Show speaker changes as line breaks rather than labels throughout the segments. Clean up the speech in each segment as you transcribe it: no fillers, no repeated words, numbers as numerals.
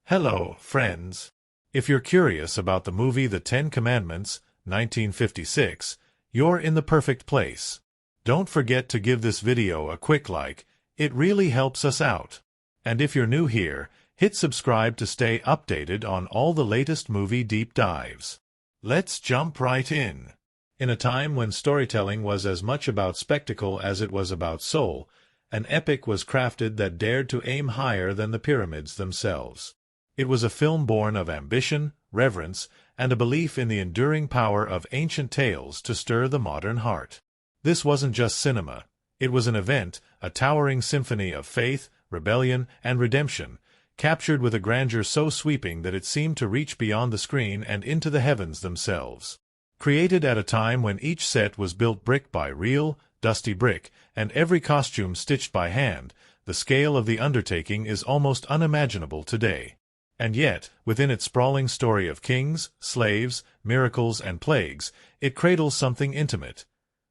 Hello, friends. If you're curious about the movie The Ten Commandments, 1956, you're in the perfect place. Don't forget to give this video a quick like, it really helps us out. And if you're new here, hit subscribe to stay updated on all the latest movie deep dives. Let's jump right in. In a time when storytelling was as much about spectacle as it was about soul, an epic was crafted that dared to aim higher than the pyramids themselves. It was a film born of ambition, reverence, and a belief in the enduring power of ancient tales to stir the modern heart. This wasn't just cinema. It was an event, a towering symphony of faith, rebellion, and redemption, captured with a grandeur so sweeping that it seemed to reach beyond the screen and into the heavens themselves. Created at a time when each set was built brick by real, dusty brick, and every costume stitched by hand, the scale of the undertaking is almost unimaginable today. And yet, within its sprawling story of kings, slaves, miracles, and plagues, it cradles something intimate.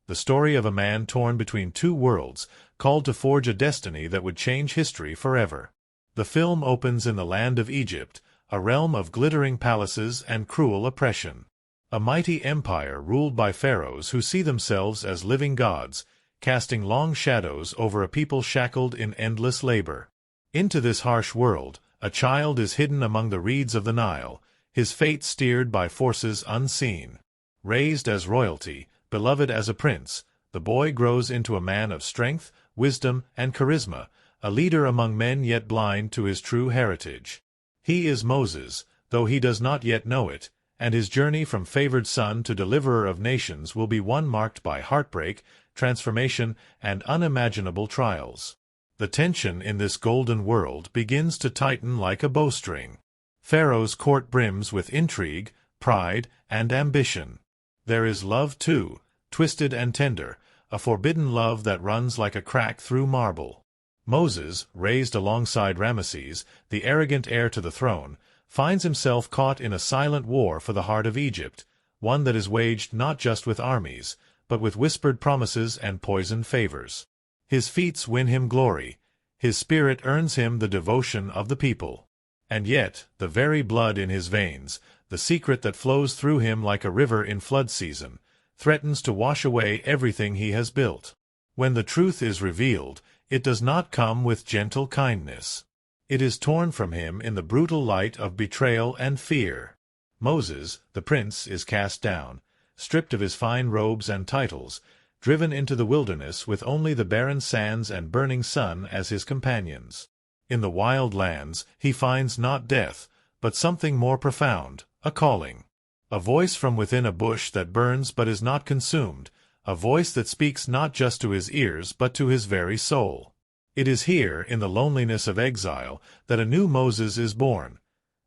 The story of a man torn between two worlds, called to forge a destiny that would change history forever. The film opens in the land of Egypt, a realm of glittering palaces and cruel oppression. A mighty empire ruled by pharaohs who see themselves as living gods, casting long shadows over a people shackled in endless labor. Into this harsh world, a child is hidden among the reeds of the Nile, his fate steered by forces unseen. Raised as royalty, beloved as a prince, the boy grows into a man of strength, wisdom, and charisma, a leader among men yet blind to his true heritage. He is Moses, though he does not yet know it, and his journey from favored son to deliverer of nations will be one marked by heartbreak, transformation, and unimaginable trials. The tension in this golden world begins to tighten like a bowstring. Pharaoh's court brims with intrigue, pride, and ambition. There is love too, twisted and tender, a forbidden love that runs like a crack through marble. Moses, raised alongside Ramesses, the arrogant heir to the throne, finds himself caught in a silent war for the heart of Egypt, one that is waged not just with armies, but with whispered promises and poisoned favors. His feats win him glory, his spirit earns him the devotion of the people. And yet, the very blood in his veins, the secret that flows through him like a river in flood season, threatens to wash away everything he has built. When the truth is revealed, it does not come with gentle kindness. It is torn from him in the brutal light of betrayal and fear. Moses, the prince, is cast down, stripped of his fine robes and titles, driven into the wilderness with only the barren sands and burning sun as his companions. In the wild lands, he finds not death, but something more profound, a calling. A voice from within a bush that burns but is not consumed, a voice that speaks not just to his ears but to his very soul. It is here, in the loneliness of exile, that a new Moses is born,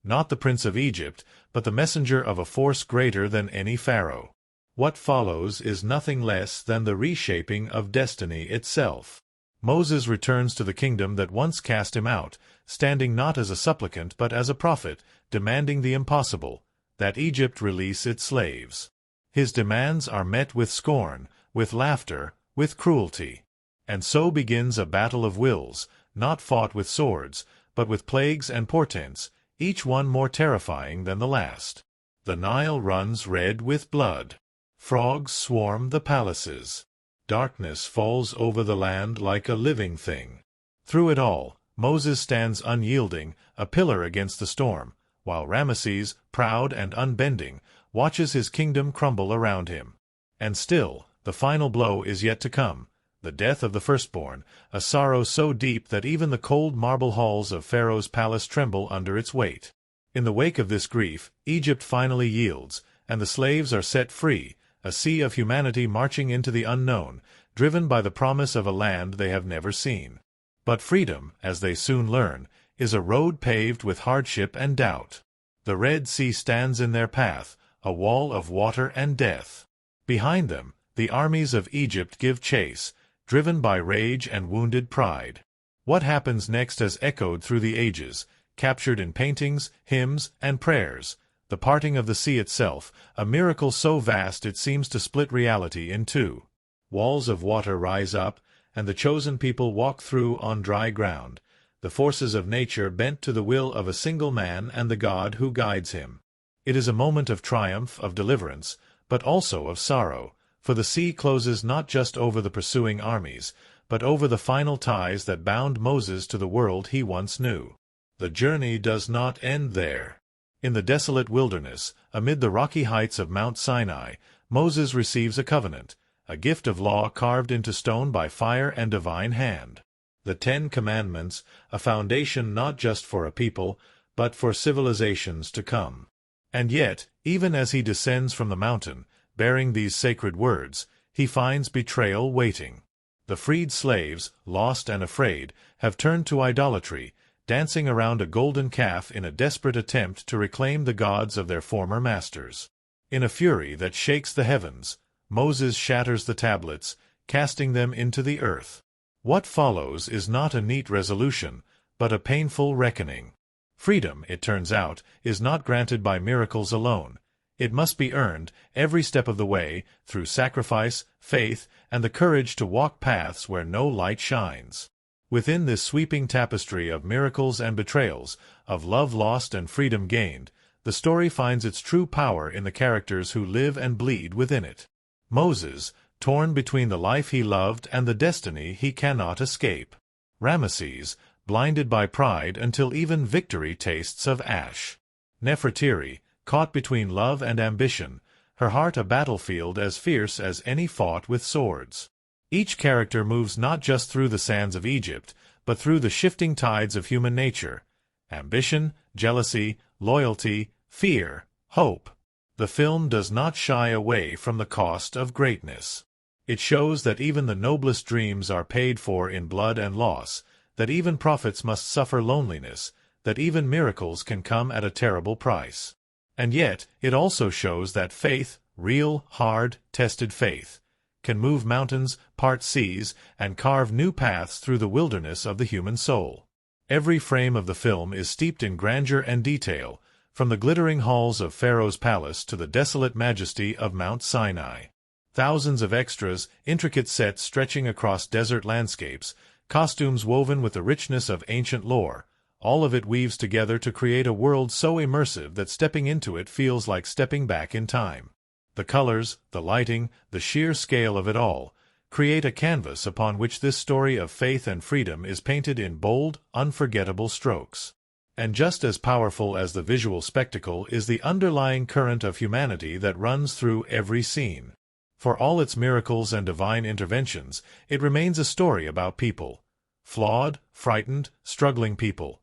not the prince of Egypt, but the messenger of a force greater than any pharaoh. What follows is nothing less than the reshaping of destiny itself. Moses returns to the kingdom that once cast him out, standing not as a supplicant but as a prophet, demanding the impossible, that Egypt release its slaves. His demands are met with scorn, with laughter, with cruelty. And so begins a battle of wills, not fought with swords, but with plagues and portents, each one more terrifying than the last. The Nile runs red with blood. Frogs swarm the palaces. Darkness falls over the land like a living thing. Through it all, Moses stands unyielding, a pillar against the storm, while Ramesses, proud and unbending, watches his kingdom crumble around him. And still, the final blow is yet to come, the death of the firstborn, a sorrow so deep that even the cold marble halls of Pharaoh's palace tremble under its weight. In the wake of this grief, Egypt finally yields, and the slaves are set free, a sea of humanity marching into the unknown, driven by the promise of a land they have never seen. But freedom, as they soon learn, is a road paved with hardship and doubt. The Red Sea stands in their path, a wall of water and death. Behind them, the armies of Egypt give chase, driven by rage and wounded pride. What happens next has echoed through the ages, captured in paintings, hymns, and prayers. The parting of the sea itself, a miracle so vast it seems to split reality in two. Walls of water rise up, and the chosen people walk through on dry ground, the forces of nature bent to the will of a single man and the God who guides him. It is a moment of triumph, of deliverance, but also of sorrow, for the sea closes not just over the pursuing armies, but over the final ties that bound Moses to the world he once knew. The journey does not end there. In the desolate wilderness, amid the rocky heights of Mount Sinai, Moses receives a covenant, a gift of law carved into stone by fire and divine hand. The 10 Commandments, a foundation not just for a people, but for civilizations to come. And yet, even as he descends from the mountain, bearing these sacred words, he finds betrayal waiting. The freed slaves, lost and afraid, have turned to idolatry, dancing around a golden calf in a desperate attempt to reclaim the gods of their former masters. In a fury that shakes the heavens, Moses shatters the tablets, casting them into the earth. What follows is not a neat resolution, but a painful reckoning. Freedom, it turns out, is not granted by miracles alone. It must be earned, every step of the way, through sacrifice, faith, and the courage to walk paths where no light shines. Within this sweeping tapestry of miracles and betrayals, of love lost and freedom gained, the story finds its true power in the characters who live and bleed within it. Moses, torn between the life he loved and the destiny he cannot escape. Ramesses, blinded by pride until even victory tastes of ash. Nefertiti, caught between love and ambition, her heart a battlefield as fierce as any fought with swords. Each character moves not just through the sands of Egypt, but through the shifting tides of human nature. Ambition, jealousy, loyalty, fear, hope. The film does not shy away from the cost of greatness. It shows that even the noblest dreams are paid for in blood and loss, that even prophets must suffer loneliness, that even miracles can come at a terrible price. And yet, it also shows that faith, real, hard, tested faith, can move mountains, part seas, and carve new paths through the wilderness of the human soul. Every frame of the film is steeped in grandeur and detail, from the glittering halls of Pharaoh's palace to the desolate majesty of Mount Sinai. Thousands of extras, intricate sets stretching across desert landscapes, costumes woven with the richness of ancient lore, all of it weaves together to create a world so immersive that stepping into it feels like stepping back in time. The colors, the lighting, the sheer scale of it all, create a canvas upon which this story of faith and freedom is painted in bold, unforgettable strokes. And just as powerful as the visual spectacle is the underlying current of humanity that runs through every scene. For all its miracles and divine interventions, it remains a story about people. Flawed, frightened, struggling people,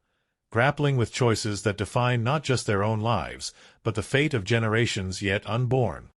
grappling with choices that define not just their own lives, but the fate of generations yet unborn.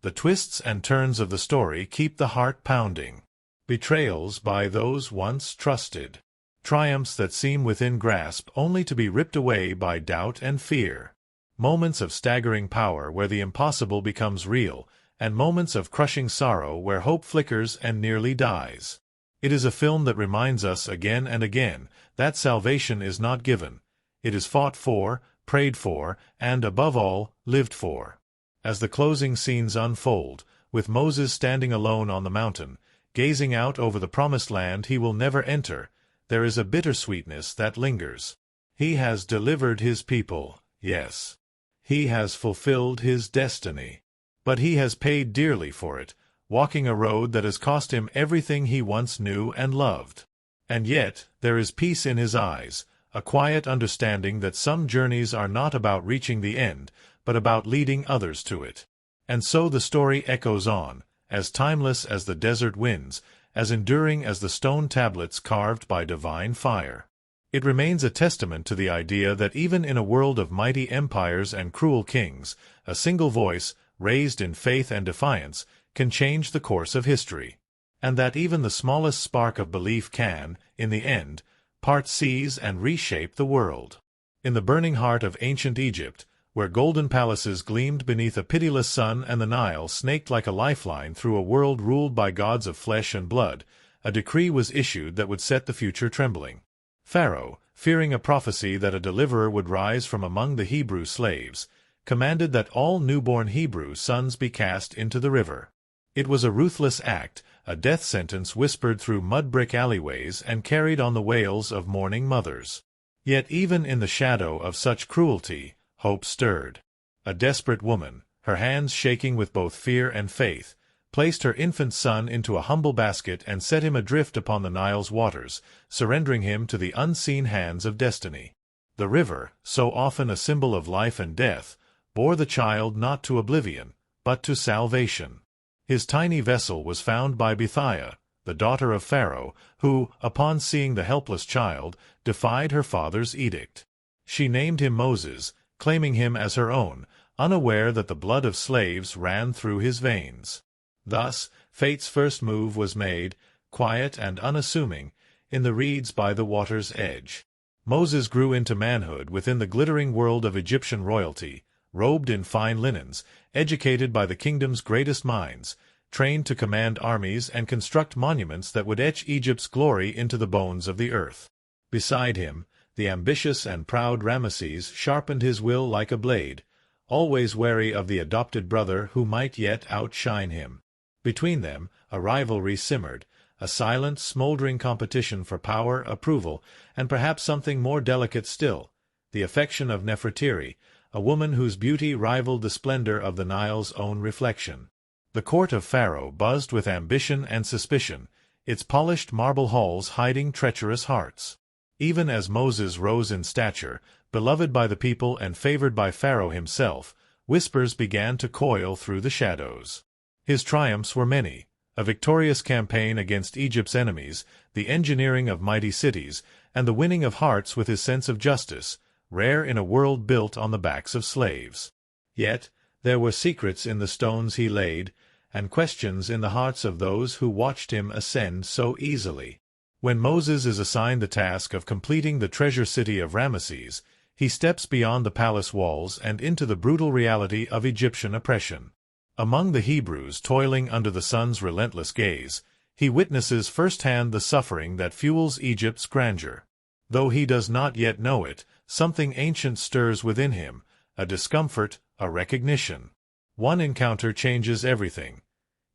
The twists and turns of the story keep the heart pounding. Betrayals by those once trusted. Triumphs that seem within grasp only to be ripped away by doubt and fear. Moments of staggering power where the impossible becomes real, and moments of crushing sorrow where hope flickers and nearly dies. It is a film that reminds us again and again that salvation is not given. It is fought for, prayed for, and, above all, lived for. As the closing scenes unfold, with Moses standing alone on the mountain, gazing out over the promised land he will never enter, there is a bittersweetness that lingers. He has delivered his people, yes. He has fulfilled his destiny. But he has paid dearly for it, walking a road that has cost him everything he once knew and loved. And yet, there is peace in his eyes, a quiet understanding that some journeys are not about reaching the end, but about leading others to it. And so the story echoes on, as timeless as the desert winds, as enduring as the stone tablets carved by divine fire. It remains a testament to the idea that even in a world of mighty empires and cruel kings, a single voice, raised in faith and defiance, can change the course of history. And that even the smallest spark of belief can, in the end, part seas and reshape the world. In the burning heart of ancient Egypt, where golden palaces gleamed beneath a pitiless sun and the Nile snaked like a lifeline through a world ruled by gods of flesh and blood, a decree was issued that would set the future trembling. Pharaoh, fearing a prophecy that a deliverer would rise from among the Hebrew slaves, commanded that all newborn Hebrew sons be cast into the river. It was a ruthless act, a death sentence whispered through mud-brick alleyways and carried on the wails of mourning mothers. Yet even in the shadow of such cruelty, hope stirred. A desperate woman, her hands shaking with both fear and faith, placed her infant son into a humble basket and set him adrift upon the Nile's waters, surrendering him to the unseen hands of destiny. The river, so often a symbol of life and death, bore the child not to oblivion, but to salvation. His tiny vessel was found by Bithiah, the daughter of Pharaoh, who, upon seeing the helpless child, defied her father's edict. She named him Moses, claiming him as her own, unaware that the blood of slaves ran through his veins. Thus, fate's first move was made, quiet and unassuming, in the reeds by the water's edge. Moses grew into manhood within the glittering world of Egyptian royalty, robed in fine linens, educated by the kingdom's greatest minds, trained to command armies and construct monuments that would etch Egypt's glory into the bones of the earth. Beside him, the ambitious and proud Ramesses sharpened his will like a blade, always wary of the adopted brother who might yet outshine him. Between them, a rivalry simmered, a silent, smoldering competition for power, approval, and perhaps something more delicate still, the affection of Nefertiri, a woman whose beauty rivaled the splendor of the Nile's own reflection. The court of Pharaoh buzzed with ambition and suspicion, its polished marble halls hiding treacherous hearts. Even as Moses rose in stature, beloved by the people and favored by Pharaoh himself, whispers began to coil through the shadows. His triumphs were many: a victorious campaign against Egypt's enemies, the engineering of mighty cities, and the winning of hearts with his sense of justice, rare in a world built on the backs of slaves. Yet there were secrets in the stones he laid, and questions in the hearts of those who watched him ascend so easily. When Moses is assigned the task of completing the treasure city of Ramesses, he steps beyond the palace walls and into the brutal reality of Egyptian oppression. Among the Hebrews toiling under the sun's relentless gaze, he witnesses firsthand the suffering that fuels Egypt's grandeur. Though he does not yet know it, something ancient stirs within him, a discomfort, a recognition. One encounter changes everything.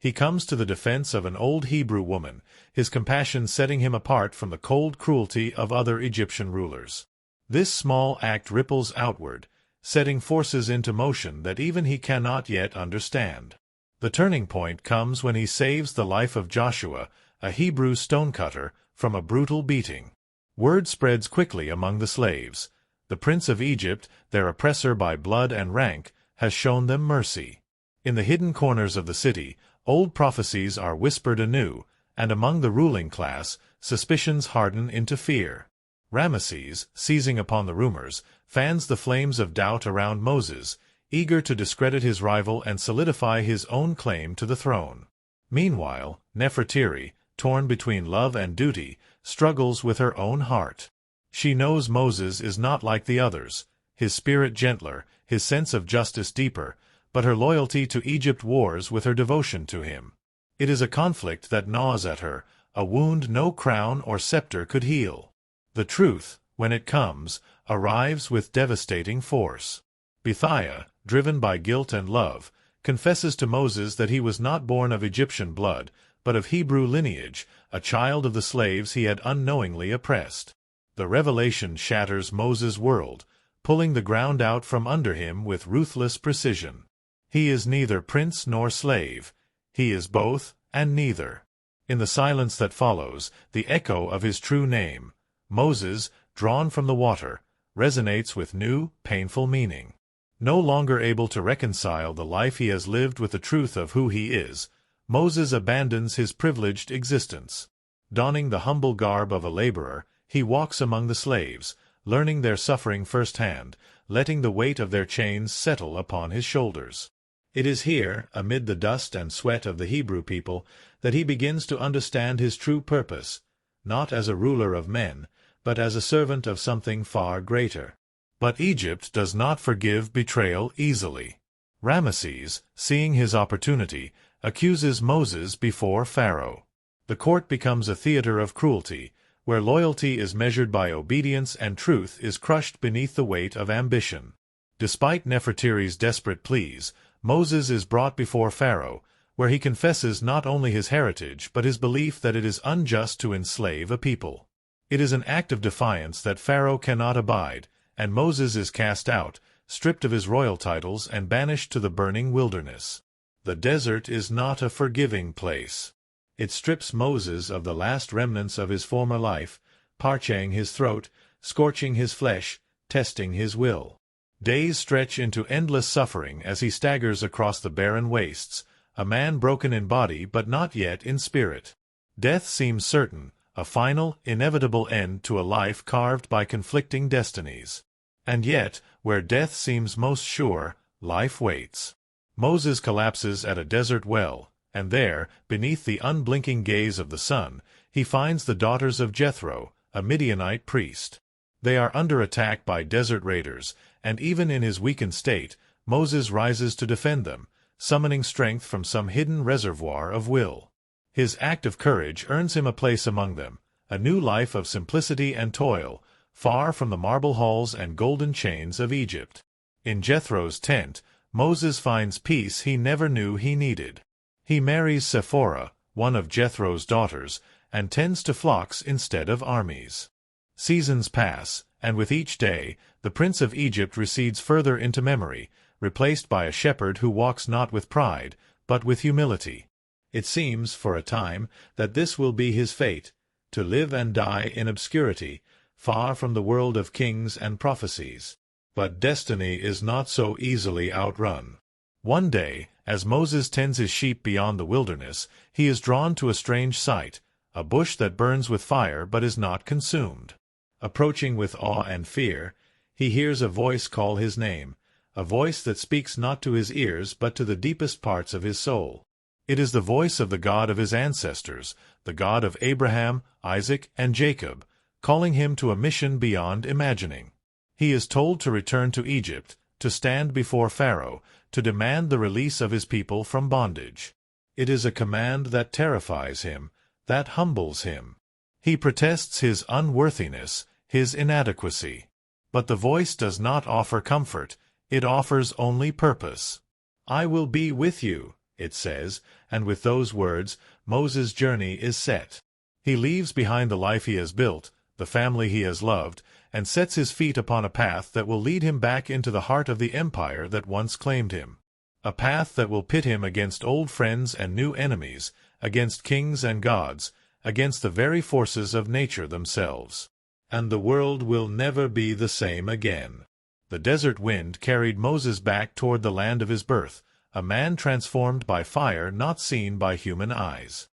He comes to the defense of an old Hebrew woman, his compassion setting him apart from the cold cruelty of other Egyptian rulers. This small act ripples outward, setting forces into motion that even he cannot yet understand. The turning point comes when he saves the life of Joshua, a Hebrew stonecutter, from a brutal beating. Word spreads quickly among the slaves. The prince of Egypt, their oppressor by blood and rank, has shown them mercy. In the hidden corners of the city, old prophecies are whispered anew, and among the ruling class, suspicions harden into fear. Ramesses, seizing upon the rumors, fans the flames of doubt around Moses, eager to discredit his rival and solidify his own claim to the throne. Meanwhile, Nefertiri, torn between love and duty, struggles with her own heart. She knows Moses is not like the others, his spirit gentler, his sense of justice deeper, but her loyalty to Egypt wars with her devotion to him. It is a conflict that gnaws at her, a wound no crown or scepter could heal. The truth, when it comes, arrives with devastating force. Bithiah, driven by guilt and love, confesses to Moses that he was not born of Egyptian blood, but of Hebrew lineage, a child of the slaves he had unknowingly oppressed. The revelation shatters Moses' world, pulling the ground out from under him with ruthless precision. He is neither prince nor slave. He is both and neither. In the silence that follows, the echo of his true name, Moses, drawn from the water, resonates with new, painful meaning. No longer able to reconcile the life he has lived with the truth of who he is, Moses abandons his privileged existence. Donning the humble garb of a laborer, he walks among the slaves, learning their suffering firsthand, letting the weight of their chains settle upon his shoulders. It is here, amid the dust and sweat of the Hebrew people, that he begins to understand his true purpose, not as a ruler of men, but as a servant of something far greater. But Egypt does not forgive betrayal easily. Ramesses, seeing his opportunity, accuses Moses before Pharaoh. The court becomes a theater of cruelty, where loyalty is measured by obedience and truth is crushed beneath the weight of ambition. Despite Nefertiri's desperate pleas, Moses is brought before Pharaoh, where he confesses not only his heritage but his belief that it is unjust to enslave a people. It is an act of defiance that Pharaoh cannot abide, and Moses is cast out, stripped of his royal titles and banished to the burning wilderness. The desert is not a forgiving place. It strips Moses of the last remnants of his former life, parching his throat, scorching his flesh, testing his will. Days stretch into endless suffering as he staggers across the barren wastes, a man broken in body but not yet in spirit. Death seems certain, a final, inevitable end to a life carved by conflicting destinies. And yet, where death seems most sure, life waits. Moses collapses at a desert well, and there, beneath the unblinking gaze of the sun, he finds the daughters of Jethro, a Midianite priest. They are under attack by desert raiders, and even in his weakened state, Moses rises to defend them, summoning strength from some hidden reservoir of will. His act of courage earns him a place among them, a new life of simplicity and toil, far from the marble halls and golden chains of Egypt. In Jethro's tent, Moses finds peace he never knew he needed. He marries Sephora, one of Jethro's daughters, and tends to flocks instead of armies. Seasons pass, and with each day, the prince of Egypt recedes further into memory, replaced by a shepherd who walks not with pride, but with humility. It seems, for a time, that this will be his fate, to live and die in obscurity, far from the world of kings and prophecies. But destiny is not so easily outrun. One day, as Moses tends his sheep beyond the wilderness, he is drawn to a strange sight, a bush that burns with fire but is not consumed. Approaching with awe and fear, he hears a voice call his name, a voice that speaks not to his ears but to the deepest parts of his soul. It is the voice of the God of his ancestors, the God of Abraham, Isaac, and Jacob, calling him to a mission beyond imagining. He is told to return to Egypt, to stand before Pharaoh, to demand the release of his people from bondage. It is a command that terrifies him, that humbles him. He protests his unworthiness, his inadequacy. But the voice does not offer comfort, it offers only purpose. "I will be with you," it says, and with those words, Moses' journey is set. He leaves behind the life he has built, the family he has loved, and sets his feet upon a path that will lead him back into the heart of the empire that once claimed him. A path that will pit him against old friends and new enemies, against kings and gods, against the very forces of nature themselves. And the world will never be the same again. The desert wind carried Moses back toward the land of his birth, a man transformed by fire not seen by human eyes.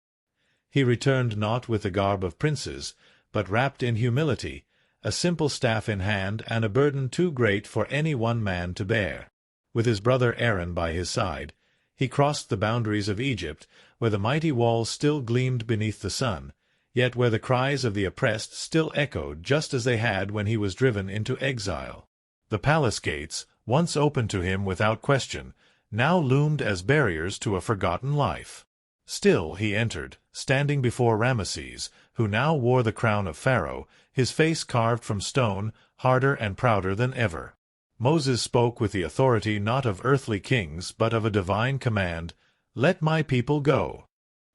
He returned not with the garb of princes, but wrapped in humility, a simple staff in hand and a burden too great for any one man to bear. With his brother Aaron by his side, he crossed the boundaries of Egypt, where the mighty walls still gleamed beneath the sun, yet where the cries of the oppressed still echoed just as they had when he was driven into exile. The palace gates, once open to him without question, now loomed as barriers to a forgotten life. Still he entered, standing before Ramesses, who now wore the crown of Pharaoh, his face carved from stone, harder and prouder than ever. Moses spoke with the authority not of earthly kings but of a divine command, "Let my people go."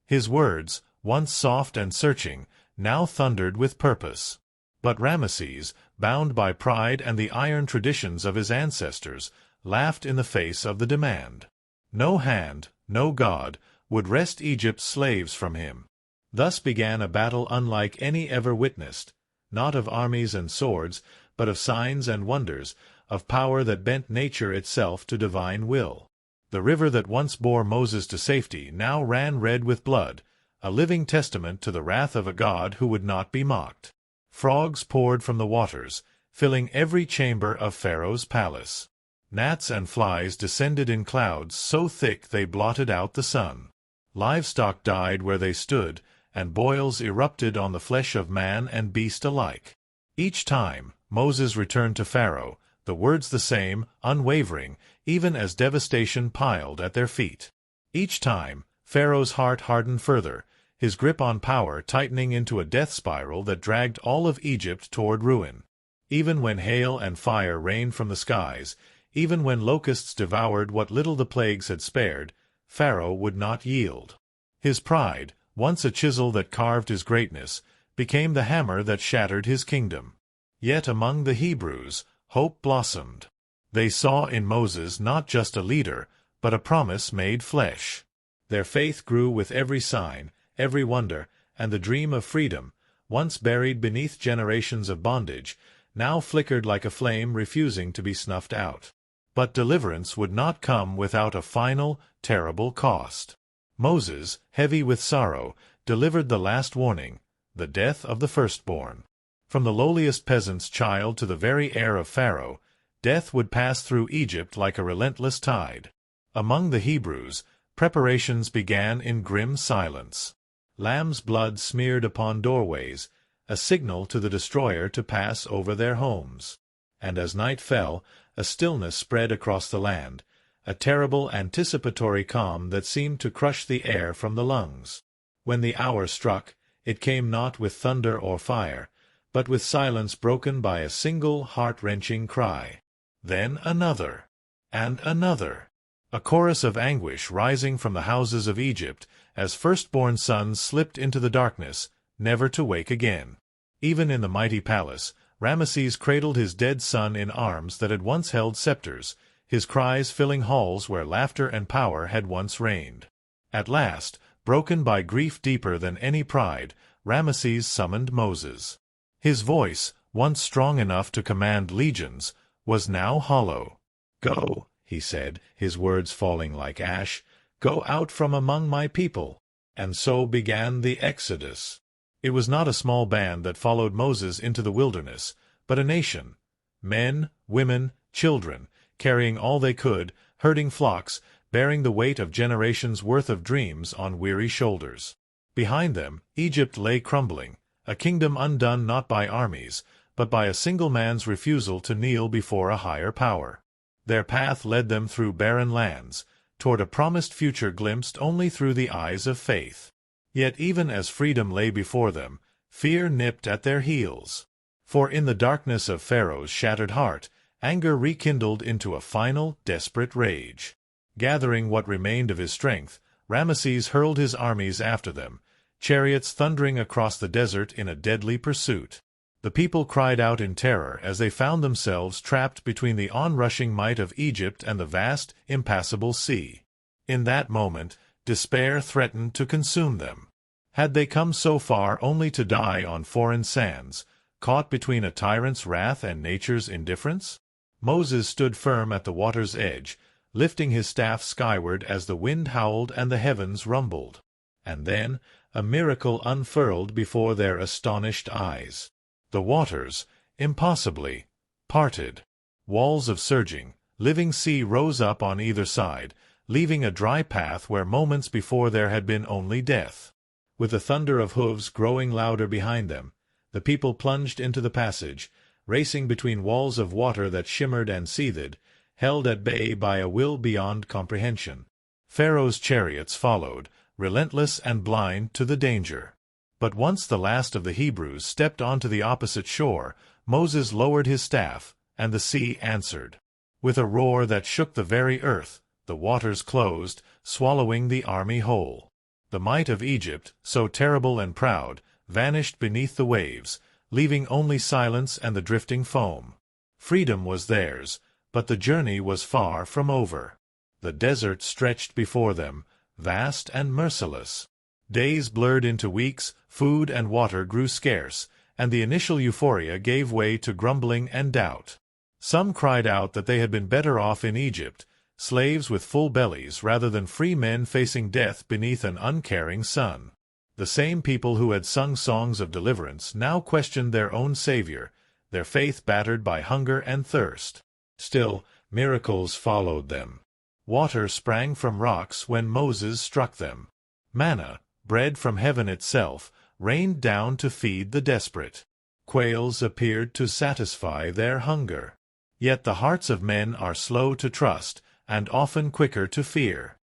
His words, once soft and searching, now thundered with purpose. But Ramesses, bound by pride and the iron traditions of his ancestors, laughed in the face of the demand. No hand, no god, would wrest Egypt's slaves from him. Thus began a battle unlike any ever witnessed, not of armies and swords, but of signs and wonders, of power that bent nature itself to divine will. The river that once bore Moses to safety now ran red with blood, a living testament to the wrath of a God who would not be mocked. Frogs poured from the waters, filling every chamber of Pharaoh's palace. Gnats and flies descended in clouds so thick they blotted out the sun. Livestock died where they stood, and boils erupted on the flesh of man and beast alike. Each time, Moses returned to Pharaoh, the words the same, unwavering, even as devastation piled at their feet. Each time, Pharaoh's heart hardened further, his grip on power tightening into a death spiral that dragged all of Egypt toward ruin. Even when hail and fire rained from the skies, even when locusts devoured what little the plagues had spared, Pharaoh would not yield. His pride, once a chisel that carved his greatness, became the hammer that shattered his kingdom. Yet among the Hebrews, hope blossomed. They saw in Moses not just a leader, but a promise made flesh. Their faith grew with every sign, every wonder, and the dream of freedom, once buried beneath generations of bondage, now flickered like a flame refusing to be snuffed out. But deliverance would not come without a final, terrible cost. Moses, heavy with sorrow, delivered the last warning, the death of the firstborn. From the lowliest peasant's child to the very heir of Pharaoh, death would pass through Egypt like a relentless tide. Among the Hebrews, preparations began in grim silence. Lamb's blood smeared upon doorways, a signal to the destroyer to pass over their homes. And as night fell, a stillness spread across the land, a terrible anticipatory calm that seemed to crush the air from the lungs. When the hour struck, it came not with thunder or fire, but with silence broken by a single heart-wrenching cry. Then another, and another. A chorus of anguish rising from the houses of Egypt as firstborn sons slipped into the darkness, never to wake again. Even in the mighty palace, Ramesses cradled his dead son in arms that had once held scepters, his cries filling halls where laughter and power had once reigned. At last, broken by grief deeper than any pride, Ramesses summoned Moses. His voice, once strong enough to command legions, was now hollow. "Go," he said, his words falling like ash, "go out from among my people." And so began the Exodus. It was not a small band that followed Moses into the wilderness, but a nation. Men, women, children, carrying all they could, herding flocks, bearing the weight of generations' worth of dreams on weary shoulders. Behind them, Egypt lay crumbling, a kingdom undone not by armies, but by a single man's refusal to kneel before a higher power. Their path led them through barren lands, toward a promised future glimpsed only through the eyes of faith. Yet even as freedom lay before them, fear nipped at their heels. For in the darkness of Pharaoh's shattered heart, anger rekindled into a final, desperate rage. Gathering what remained of his strength, Ramesses hurled his armies after them, chariots thundering across the desert in a deadly pursuit. The people cried out in terror as they found themselves trapped between the onrushing might of Egypt and the vast, impassable sea. In that moment, despair threatened to consume them. Had they come so far only to die on foreign sands, caught between a tyrant's wrath and nature's indifference? Moses stood firm at the water's edge, lifting his staff skyward as the wind howled and the heavens rumbled. And then a miracle unfurled before their astonished eyes. The waters, impossibly, parted. Walls of surging, living sea rose up on either side, leaving a dry path where moments before there had been only death. With the thunder of hooves growing louder behind them, the people plunged into the passage, racing between walls of water that shimmered and seethed, held at bay by a will beyond comprehension. Pharaoh's chariots followed, relentless and blind to the danger. But once the last of the Hebrews stepped onto the opposite shore, Moses lowered his staff, and the sea answered. With a roar that shook the very earth, the waters closed, swallowing the army whole. The might of Egypt, so terrible and proud, vanished beneath the waves, leaving only silence and the drifting foam. Freedom was theirs, but the journey was far from over. The desert stretched before them, vast and merciless. Days blurred into weeks, food and water grew scarce, and the initial euphoria gave way to grumbling and doubt. Some cried out that they had been better off in Egypt, slaves with full bellies rather than free men facing death beneath an uncaring sun. The same people who had sung songs of deliverance now questioned their own Savior, their faith battered by hunger and thirst. Still, miracles followed them. Water sprang from rocks when Moses struck them. Manna, bread from heaven itself, rained down to feed the desperate. Quails appeared to satisfy their hunger. Yet the hearts of men are slow to trust, and often quicker to fear.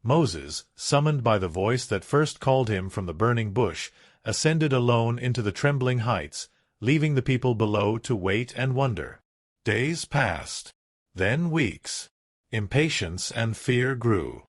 Moses, summoned by the voice that first called him from the burning bush, ascended alone into the trembling heights, leaving the people below to wait and wonder. Days passed. Then weeks. Impatience and fear grew.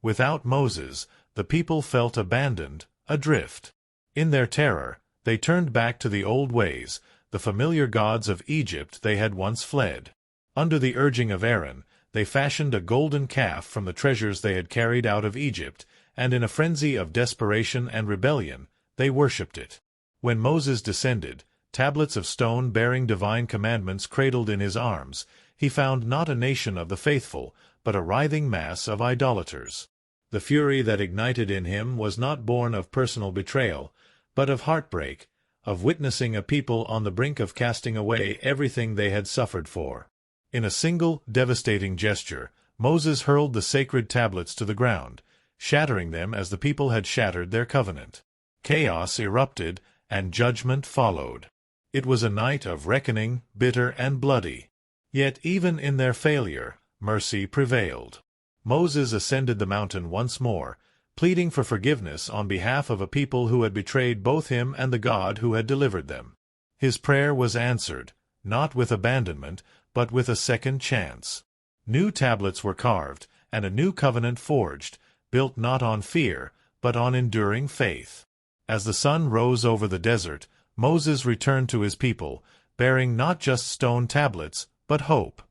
Without Moses, the people felt abandoned, adrift. In their terror, they turned back to the old ways, the familiar gods of Egypt they had once fled. Under the urging of Aaron, they fashioned a golden calf from the treasures they had carried out of Egypt, and in a frenzy of desperation and rebellion, they worshipped it. When Moses descended, tablets of stone bearing divine commandments cradled in his arms, he found not a nation of the faithful, but a writhing mass of idolaters. The fury that ignited in him was not born of personal betrayal, but of heartbreak, of witnessing a people on the brink of casting away everything they had suffered for. In a single, devastating gesture, Moses hurled the sacred tablets to the ground, shattering them as the people had shattered their covenant. Chaos erupted, and judgment followed. It was a night of reckoning, bitter and bloody. Yet even in their failure, mercy prevailed. Moses ascended the mountain once more, pleading for forgiveness on behalf of a people who had betrayed both him and the God who had delivered them. His prayer was answered, not with abandonment, but with a second chance. New tablets were carved, and a new covenant forged, built not on fear, but on enduring faith. As the sun rose over the desert, Moses returned to his people, bearing not just stone tablets, but hope.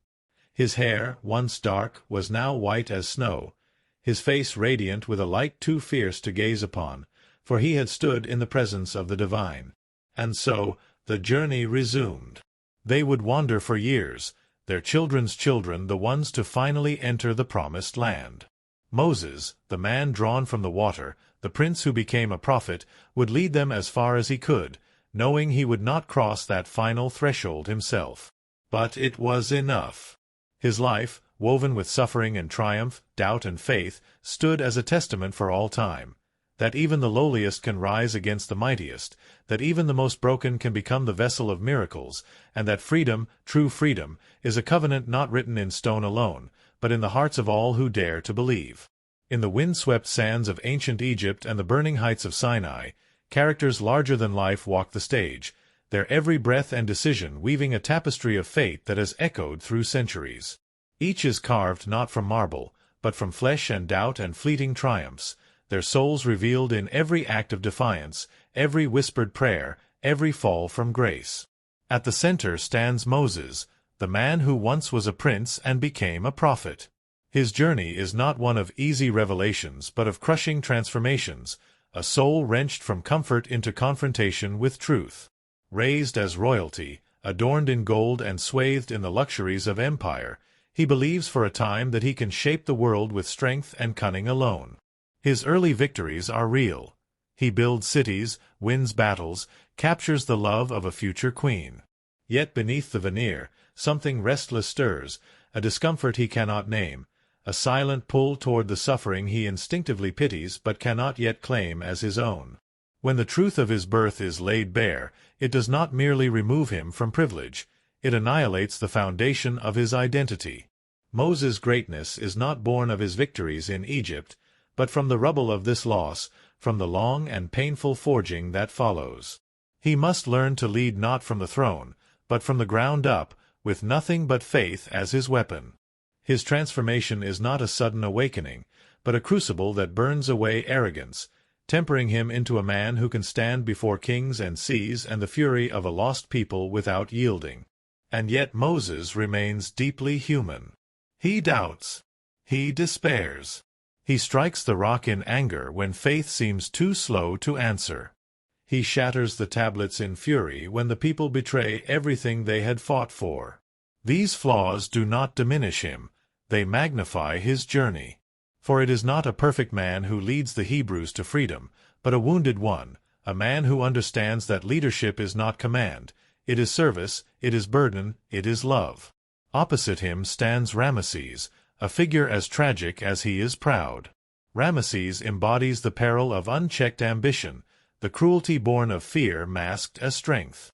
His hair, once dark, was now white as snow, his face radiant with a light too fierce to gaze upon, for he had stood in the presence of the divine. And so, the journey resumed. They would wander for years, their children's children the ones to finally enter the promised land. Moses, the man drawn from the water, the prince who became a prophet, would lead them as far as he could, knowing he would not cross that final threshold himself. But it was enough. His life, woven with suffering and triumph, doubt and faith, stood as a testament for all time, that even the lowliest can rise against the mightiest, that even the most broken can become the vessel of miracles, and that freedom, true freedom, is a covenant not written in stone alone, but in the hearts of all who dare to believe. In the wind-swept sands of ancient Egypt and the burning heights of Sinai, characters larger than life walk the stage, their every breath and decision weaving a tapestry of fate that has echoed through centuries. Each is carved not from marble, but from flesh and doubt and fleeting triumphs, their souls revealed in every act of defiance, every whispered prayer, every fall from grace. At the center stands Moses, the man who once was a prince and became a prophet. His journey is not one of easy revelations but of crushing transformations, a soul wrenched from comfort into confrontation with truth. Raised as royalty, adorned in gold and swathed in the luxuries of empire, he believes for a time that he can shape the world with strength and cunning alone. His early victories are real. He builds cities, wins battles, captures the love of a future queen. Yet beneath the veneer, something restless stirs, a discomfort he cannot name, a silent pull toward the suffering he instinctively pities but cannot yet claim as his own. When the truth of his birth is laid bare, it does not merely remove him from privilege, it annihilates the foundation of his identity. Moses' greatness is not born of his victories in Egypt, but from the rubble of this loss, from the long and painful forging that follows. He must learn to lead not from the throne, but from the ground up, with nothing but faith as his weapon. His transformation is not a sudden awakening, but a crucible that burns away arrogance, tempering him into a man who can stand before kings and seas and the fury of a lost people without yielding. And yet Moses remains deeply human. He doubts. He despairs. He strikes the rock in anger when faith seems too slow to answer. He shatters the tablets in fury when the people betray everything they had fought for. These flaws do not diminish him, they magnify his journey. For it is not a perfect man who leads the Hebrews to freedom, but a wounded one, a man who understands that leadership is not command, it is service, it is burden, it is love. Opposite him stands Ramesses, a figure as tragic as he is proud. Ramesses embodies the peril of unchecked ambition, the cruelty born of fear masked as strength.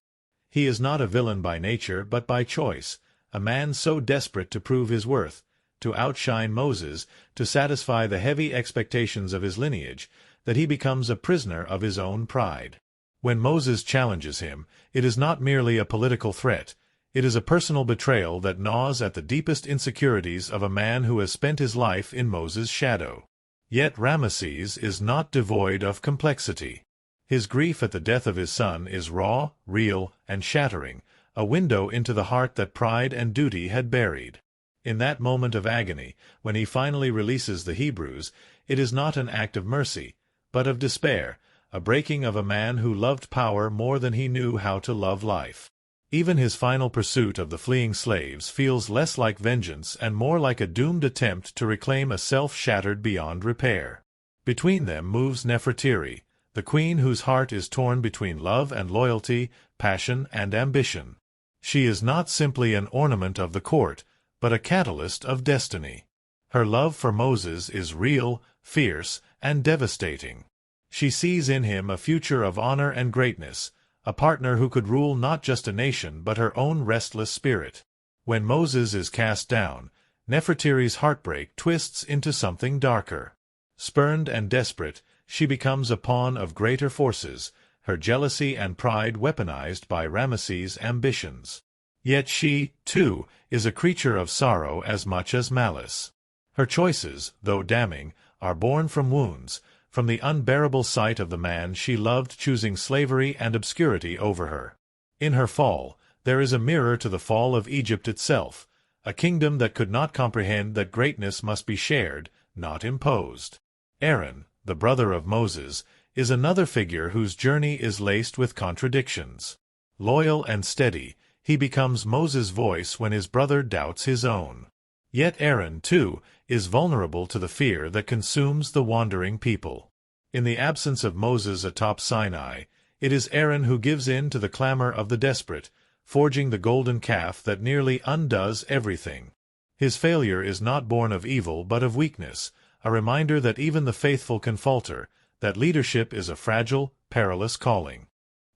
He is not a villain by nature but by choice, a man so desperate to prove his worth, to outshine Moses, to satisfy the heavy expectations of his lineage, that he becomes a prisoner of his own pride. When Moses challenges him, it is not merely a political threat, it is a personal betrayal that gnaws at the deepest insecurities of a man who has spent his life in Moses' shadow. Yet Ramesses is not devoid of complexity. His grief at the death of his son is raw, real, and shattering, a window into the heart that pride and duty had buried. In that moment of agony, when he finally releases the Hebrews, it is not an act of mercy, but of despair, a breaking of a man who loved power more than he knew how to love life. Even his final pursuit of the fleeing slaves feels less like vengeance and more like a doomed attempt to reclaim a self shattered beyond repair. Between them moves Nefertiri, the queen whose heart is torn between love and loyalty, passion and ambition. She is not simply an ornament of the court, but a catalyst of destiny. Her love for Moses is real, fierce, and devastating. She sees in him a future of honor and greatness, a partner who could rule not just a nation but her own restless spirit. When Moses is cast down, Nefertiri's heartbreak twists into something darker. Spurned and desperate, she becomes a pawn of greater forces, her jealousy and pride weaponized by Ramesses' ambitions. Yet she, too, is a creature of sorrow as much as malice. Her choices, though damning, are born from wounds, from the unbearable sight of the man she loved choosing slavery and obscurity over her. In her fall, there is a mirror to the fall of Egypt itself, a kingdom that could not comprehend that greatness must be shared, not imposed. Aaron, the brother of Moses, is another figure whose journey is laced with contradictions. Loyal and steady, he becomes Moses' voice when his brother doubts his own. Yet Aaron, too, is vulnerable to the fear that consumes the wandering people. In the absence of Moses atop Sinai, it is Aaron who gives in to the clamor of the desperate, forging the golden calf that nearly undoes everything. His failure is not born of evil but of weakness, a reminder that even the faithful can falter, that leadership is a fragile, perilous calling.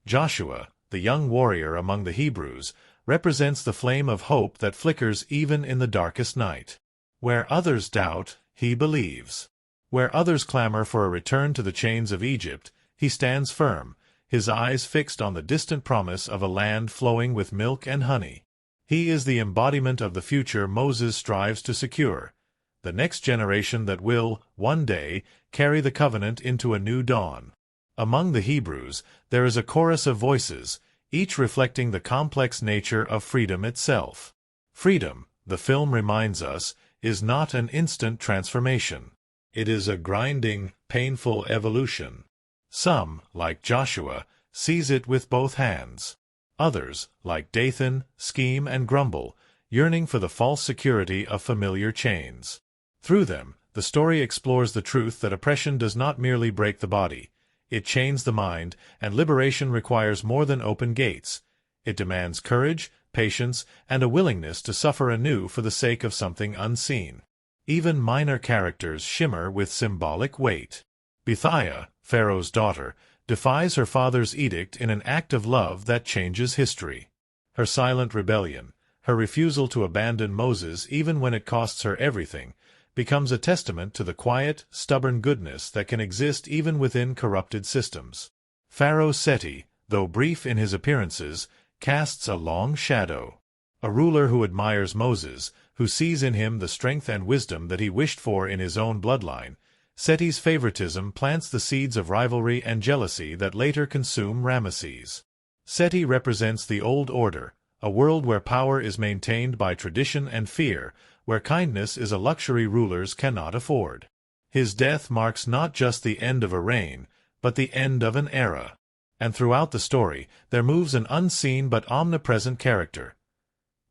Joshua, the young warrior among the Hebrews, represents the flame of hope that flickers even in the darkest night. Where others doubt, he believes. Where others clamor for a return to the chains of Egypt, he stands firm, his eyes fixed on the distant promise of a land flowing with milk and honey. He is the embodiment of the future Moses strives to secure, the next generation that will, one day, carry the covenant into a new dawn. Among the Hebrews, there is a chorus of voices, each reflecting the complex nature of freedom itself. Freedom, the film reminds us, is not an instant transformation. It is a grinding, painful evolution. Some, like Joshua, seize it with both hands. Others, like Dathan, scheme and grumble, yearning for the false security of familiar chains. Through them, the story explores the truth that oppression does not merely break the body. It chains the mind, and liberation requires more than open gates. It demands courage, patience, and a willingness to suffer anew for the sake of something unseen. Even minor characters shimmer with symbolic weight. Bithiah, Pharaoh's daughter, defies her father's edict in an act of love that changes history. Her silent rebellion, her refusal to abandon Moses even when it costs her everything, becomes a testament to the quiet, stubborn goodness that can exist even within corrupted systems. Pharaoh Seti, though brief in his appearances, casts a long shadow. A ruler who admires Moses, who sees in him the strength and wisdom that he wished for in his own bloodline, Seti's favoritism plants the seeds of rivalry and jealousy that later consume Ramesses. Seti represents the old order, a world where power is maintained by tradition and fear, where kindness is a luxury rulers cannot afford. His death marks not just the end of a reign, but the end of an era. And throughout the story, there moves an unseen but omnipresent character.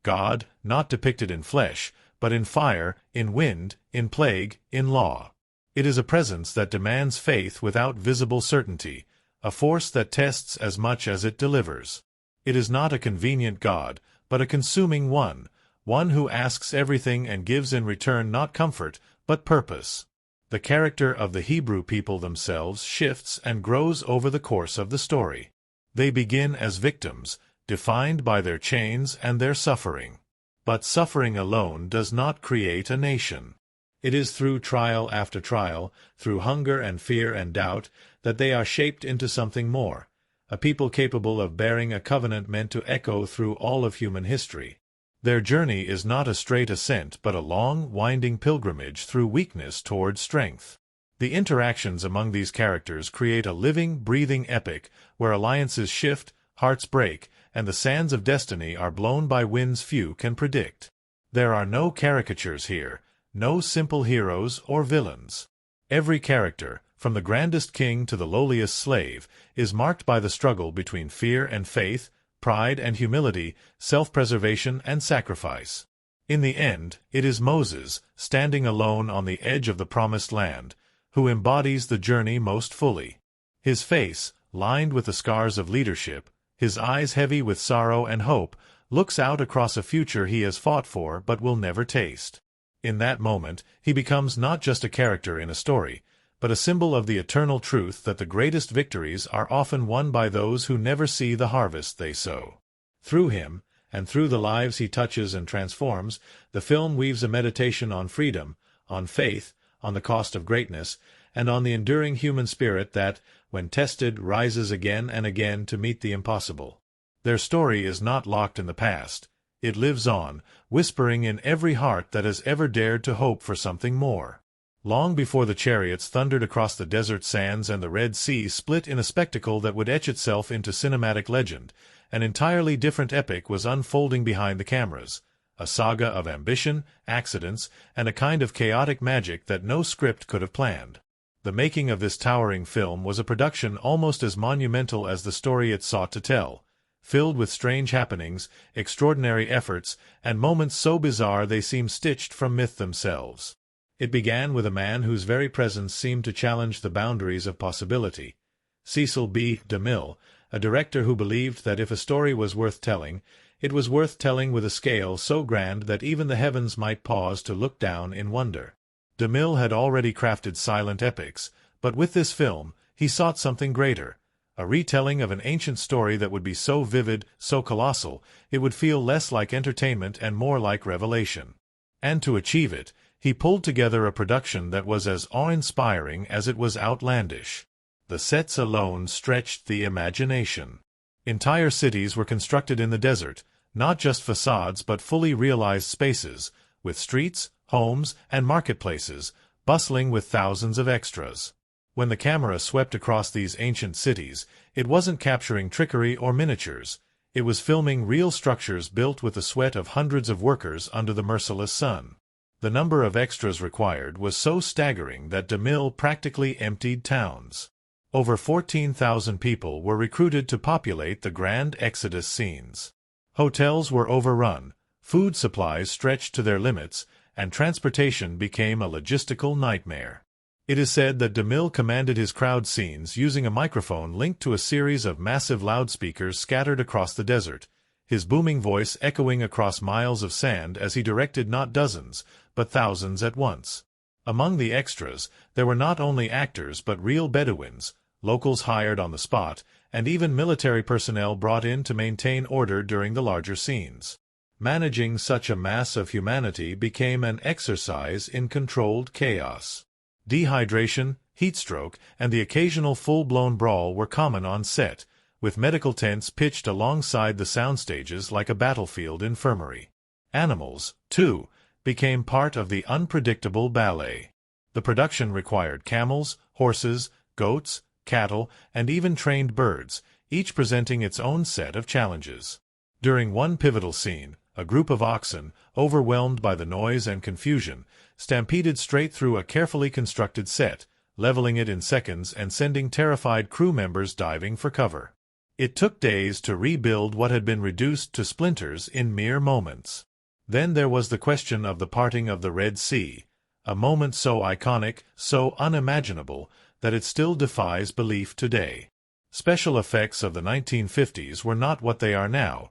God, not depicted in flesh, but in fire, in wind, in plague, in law. It is a presence that demands faith without visible certainty, a force that tests as much as it delivers. It is not a convenient God, but a consuming one who asks everything and gives in return not comfort, but purpose. The character of the Hebrew people themselves shifts and grows over the course of the story. They begin as victims, defined by their chains and their suffering. But suffering alone does not create a nation. It is through trial after trial, through hunger and fear and doubt, that they are shaped into something more, a people capable of bearing a covenant meant to echo through all of human history. Their journey is not a straight ascent but a long, winding pilgrimage through weakness toward strength. The interactions among these characters create a living, breathing epic where alliances shift, hearts break, and the sands of destiny are blown by winds few can predict. There are no caricatures here, no simple heroes or villains. Every character, from the grandest king to the lowliest slave, is marked by the struggle between fear and faith, pride and humility, self-preservation and sacrifice. In the end, it is Moses, standing alone on the edge of the promised land, who embodies the journey most fully. His face, lined with the scars of leadership, his eyes heavy with sorrow and hope, looks out across a future he has fought for but will never taste. In that moment, he becomes not just a character in a story, but a symbol of the eternal truth that the greatest victories are often won by those who never see the harvest they sow. Through him, and through the lives he touches and transforms, the film weaves a meditation on freedom, on faith, on the cost of greatness, and on the enduring human spirit that, when tested, rises again and again to meet the impossible. Their story is not locked in the past. It lives on, whispering in every heart that has ever dared to hope for something more. Long before the chariots thundered across the desert sands and the Red Sea split in a spectacle that would etch itself into cinematic legend, an entirely different epic was unfolding behind the cameras, a saga of ambition, accidents, and a kind of chaotic magic that no script could have planned. The making of this towering film was a production almost as monumental as the story it sought to tell, filled with strange happenings, extraordinary efforts, and moments so bizarre they seem stitched from myth themselves. It began with a man whose very presence seemed to challenge the boundaries of possibility. Cecil B. DeMille, a director who believed that if a story was worth telling, it was worth telling with a scale so grand that even the heavens might pause to look down in wonder. DeMille had already crafted silent epics, but with this film, he sought something greater, a retelling of an ancient story that would be so vivid, so colossal, it would feel less like entertainment and more like revelation. And to achieve it, he pulled together a production that was as awe-inspiring as it was outlandish. The sets alone stretched the imagination. Entire cities were constructed in the desert, not just facades but fully realized spaces, with streets, homes, and marketplaces, bustling with thousands of extras. When the camera swept across these ancient cities, it wasn't capturing trickery or miniatures. It was filming real structures built with the sweat of hundreds of workers under the merciless sun. The number of extras required was so staggering that DeMille practically emptied towns. Over 14,000 people were recruited to populate the grand Exodus scenes. Hotels were overrun, food supplies stretched to their limits, and transportation became a logistical nightmare. It is said that DeMille commanded his crowd scenes using a microphone linked to a series of massive loudspeakers scattered across the desert, his booming voice echoing across miles of sand as he directed not dozens, but thousands at once. Among the extras, there were not only actors but real Bedouins, locals hired on the spot, and even military personnel brought in to maintain order during the larger scenes. Managing such a mass of humanity became an exercise in controlled chaos. Dehydration, heatstroke, and the occasional full-blown brawl were common on set, with medical tents pitched alongside the sound stages like a battlefield infirmary. Animals, too, became part of the unpredictable ballet. The production required camels, horses, goats, cattle, and even trained birds, each presenting its own set of challenges. During one pivotal scene, a group of oxen, overwhelmed by the noise and confusion, stampeded straight through a carefully constructed set, leveling it in seconds and sending terrified crew members diving for cover. It took days to rebuild what had been reduced to splinters in mere moments. Then there was the question of the parting of the Red Sea, a moment so iconic, so unimaginable, that it still defies belief today. Special effects of the 1950s were not what they are now.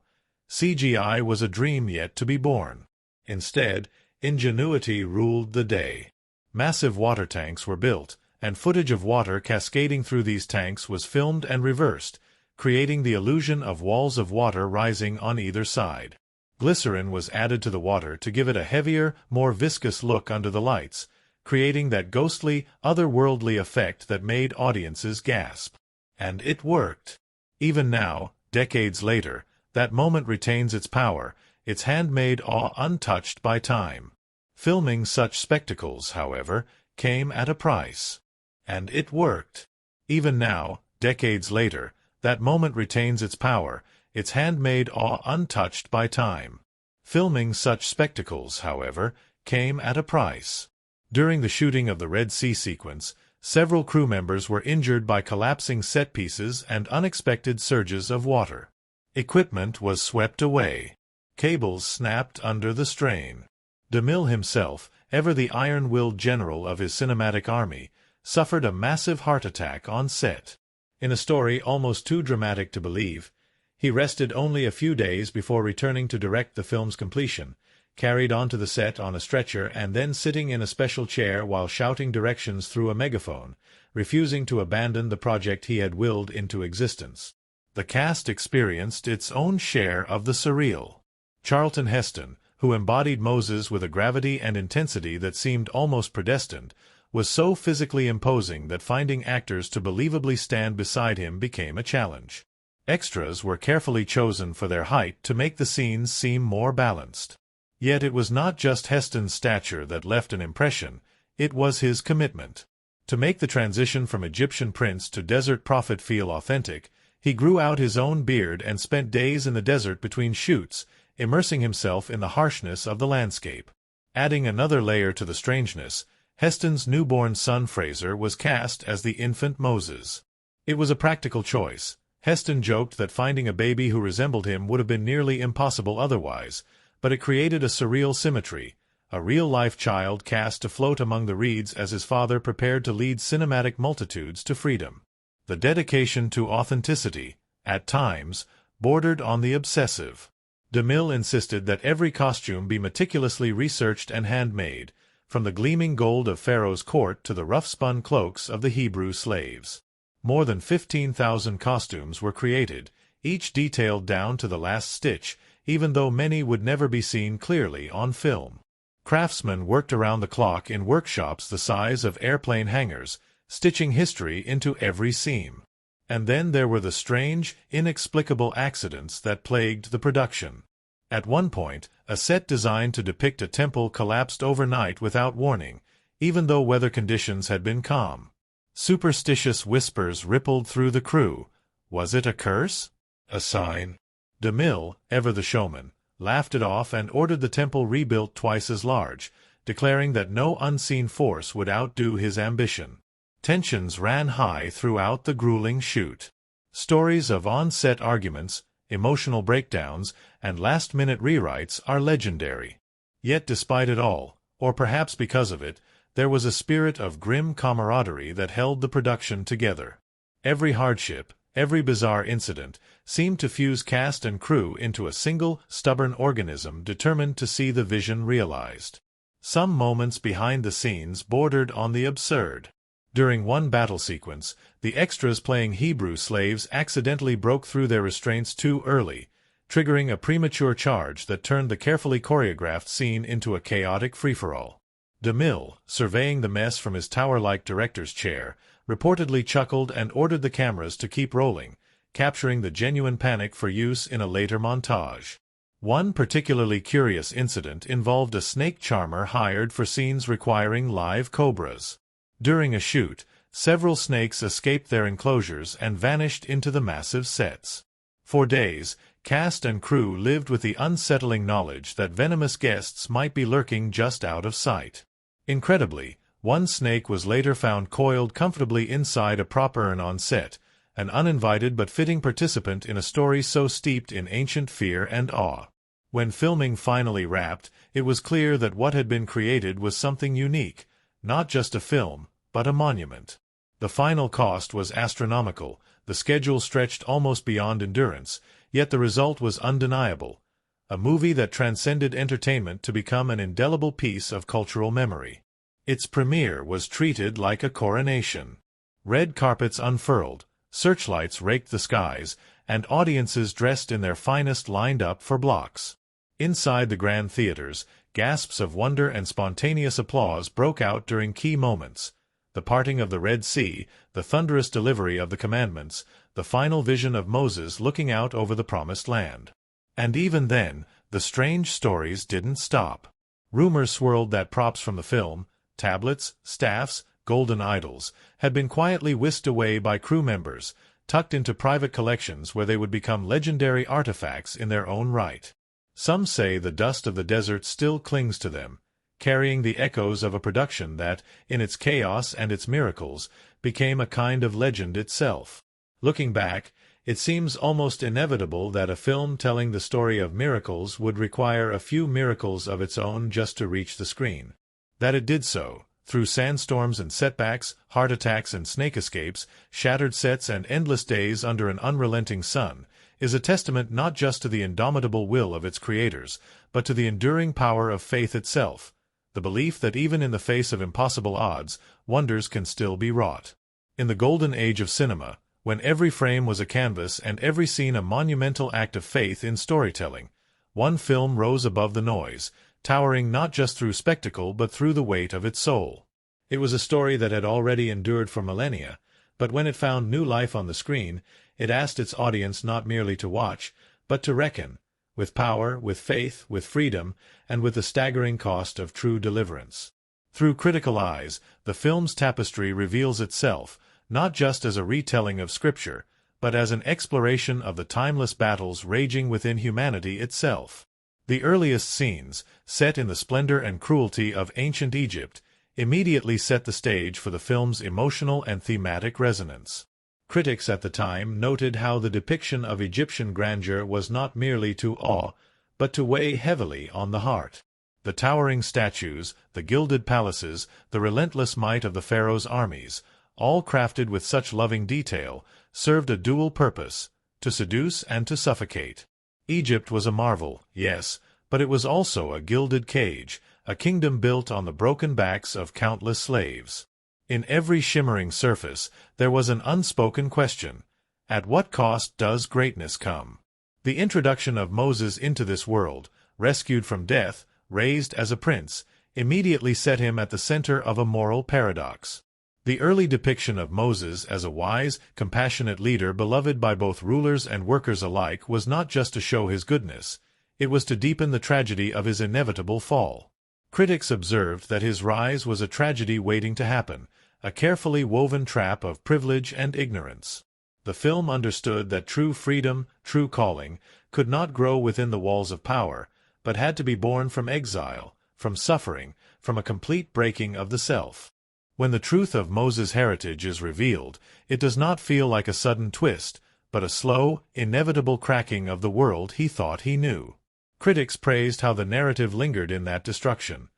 CGI was a dream yet to be born. Instead, ingenuity ruled the day. Massive water tanks were built, and footage of water cascading through these tanks was filmed and reversed, creating the illusion of walls of water rising on either side. Glycerin was added to the water to give it a heavier, more viscous look under the lights, creating that ghostly, otherworldly effect that made audiences gasp. And it worked. Even now, decades later, that moment retains its power, its handmade awe untouched by time. Filming such spectacles, however, came at a price. And it worked. Even now, decades later, that moment retains its power, its handmade awe untouched by time. Filming such spectacles, however, came at a price. During the shooting of the Red Sea sequence, several crew members were injured by collapsing set pieces and unexpected surges of water. Equipment was swept away. Cables snapped under the strain. DeMille himself, ever the iron-willed general of his cinematic army, suffered a massive heart attack on set. In a story almost too dramatic to believe, he rested only a few days before returning to direct the film's completion, carried onto the set on a stretcher and then sitting in a special chair while shouting directions through a megaphone, refusing to abandon the project he had willed into existence. The cast experienced its own share of the surreal. Charlton Heston, who embodied Moses with a gravity and intensity that seemed almost predestined, was so physically imposing that finding actors to believably stand beside him became a challenge. Extras were carefully chosen for their height to make the scenes seem more balanced. Yet it was not just Heston's stature that left an impression, it was his commitment. To make the transition from Egyptian prince to desert prophet feel authentic, he grew out his own beard and spent days in the desert between shoots, immersing himself in the harshness of the landscape. Adding another layer to the strangeness, Heston's newborn son Fraser was cast as the infant Moses. It was a practical choice. Heston joked that finding a baby who resembled him would have been nearly impossible otherwise, but it created a surreal symmetry, a real-life child cast to float among the reeds as his father prepared to lead cinematic multitudes to freedom. The dedication to authenticity, at times, bordered on the obsessive. DeMille insisted that every costume be meticulously researched and handmade, from the gleaming gold of Pharaoh's court to the rough-spun cloaks of the Hebrew slaves. More than 15,000 costumes were created, each detailed down to the last stitch, even though many would never be seen clearly on film. Craftsmen worked around the clock in workshops the size of airplane hangars, stitching history into every seam. And then there were the strange, inexplicable accidents that plagued the production. At one point, a set designed to depict a temple collapsed overnight without warning, even though weather conditions had been calm. Superstitious whispers rippled through the crew. Was it a curse? A sign? DeMille, ever the showman, laughed it off and ordered the temple rebuilt twice as large, declaring that no unseen force would outdo his ambition. Tensions ran high throughout the grueling shoot. Stories of on-set arguments, emotional breakdowns, and last-minute rewrites are legendary. Yet despite it all, or perhaps because of it, there was a spirit of grim camaraderie that held the production together. Every hardship, every bizarre incident, seemed to fuse cast and crew into a single, stubborn organism determined to see the vision realized. Some moments behind the scenes bordered on the absurd. During one battle sequence, the extras playing Hebrew slaves accidentally broke through their restraints too early, triggering a premature charge that turned the carefully choreographed scene into a chaotic free-for-all. DeMille, surveying the mess from his tower-like director's chair, reportedly chuckled and ordered the cameras to keep rolling, capturing the genuine panic for use in a later montage. One particularly curious incident involved a snake charmer hired for scenes requiring live cobras. During a shoot, several snakes escaped their enclosures and vanished into the massive sets. For days, cast and crew lived with the unsettling knowledge that venomous guests might be lurking just out of sight. Incredibly, one snake was later found coiled comfortably inside a prop urn on set, an uninvited but fitting participant in a story so steeped in ancient fear and awe. When filming finally wrapped, it was clear that what had been created was something unique, not just a film, but a monument. The final cost was astronomical, the schedule stretched almost beyond endurance, yet the result was undeniable. A movie that transcended entertainment to become an indelible piece of cultural memory. Its premiere was treated like a coronation. Red carpets unfurled, searchlights raked the skies, and audiences dressed in their finest lined up for blocks. Inside the grand theaters, gasps of wonder and spontaneous applause broke out during key moments. The parting of the Red Sea, the thunderous delivery of the commandments, the final vision of Moses looking out over the Promised Land. And even then, the strange stories didn't stop. Rumors swirled that props from the film, tablets, staffs, golden idols, had been quietly whisked away by crew members, tucked into private collections where they would become legendary artifacts in their own right. Some say the dust of the desert still clings to them, carrying the echoes of a production that, in its chaos and its miracles, became a kind of legend itself. Looking back, it seems almost inevitable that a film telling the story of miracles would require a few miracles of its own just to reach the screen. That it did so, through sandstorms and setbacks, heart attacks and snake escapes, shattered sets and endless days under an unrelenting sun, is a testament not just to the indomitable will of its creators, but to the enduring power of faith itself, the belief that even in the face of impossible odds, wonders can still be wrought. In the golden age of cinema, when every frame was a canvas and every scene a monumental act of faith in storytelling, one film rose above the noise, towering not just through spectacle but through the weight of its soul. It was a story that had already endured for millennia, but when it found new life on the screen, it asked its audience not merely to watch, but to reckon, with power, with faith, with freedom, and with the staggering cost of true deliverance. Through critical eyes, the film's tapestry reveals itself, not just as a retelling of Scripture, but as an exploration of the timeless battles raging within humanity itself. The earliest scenes, set in the splendor and cruelty of ancient Egypt, immediately set the stage for the film's emotional and thematic resonance. Critics at the time noted how the depiction of Egyptian grandeur was not merely to awe, but to weigh heavily on the heart. The towering statues, the gilded palaces, the relentless might of the pharaoh's armies, all crafted with such loving detail, served a dual purpose, to seduce and to suffocate. Egypt was a marvel, yes, but it was also a gilded cage, a kingdom built on the broken backs of countless slaves. In every shimmering surface, there was an unspoken question: at what cost does greatness come? The introduction of Moses into this world, rescued from death, raised as a prince, immediately set him at the center of a moral paradox. The early depiction of Moses as a wise, compassionate leader beloved by both rulers and workers alike was not just to show his goodness, it was to deepen the tragedy of his inevitable fall. Critics observed that his rise was a tragedy waiting to happen, a carefully woven trap of privilege and ignorance. The film understood that true freedom, true calling, could not grow within the walls of power, but had to be born from exile, from suffering, from a complete breaking of the self. When the truth of Moses' heritage is revealed, it does not feel like a sudden twist, but a slow, inevitable cracking of the world he thought he knew. Critics praised how the narrative lingered in that destruction.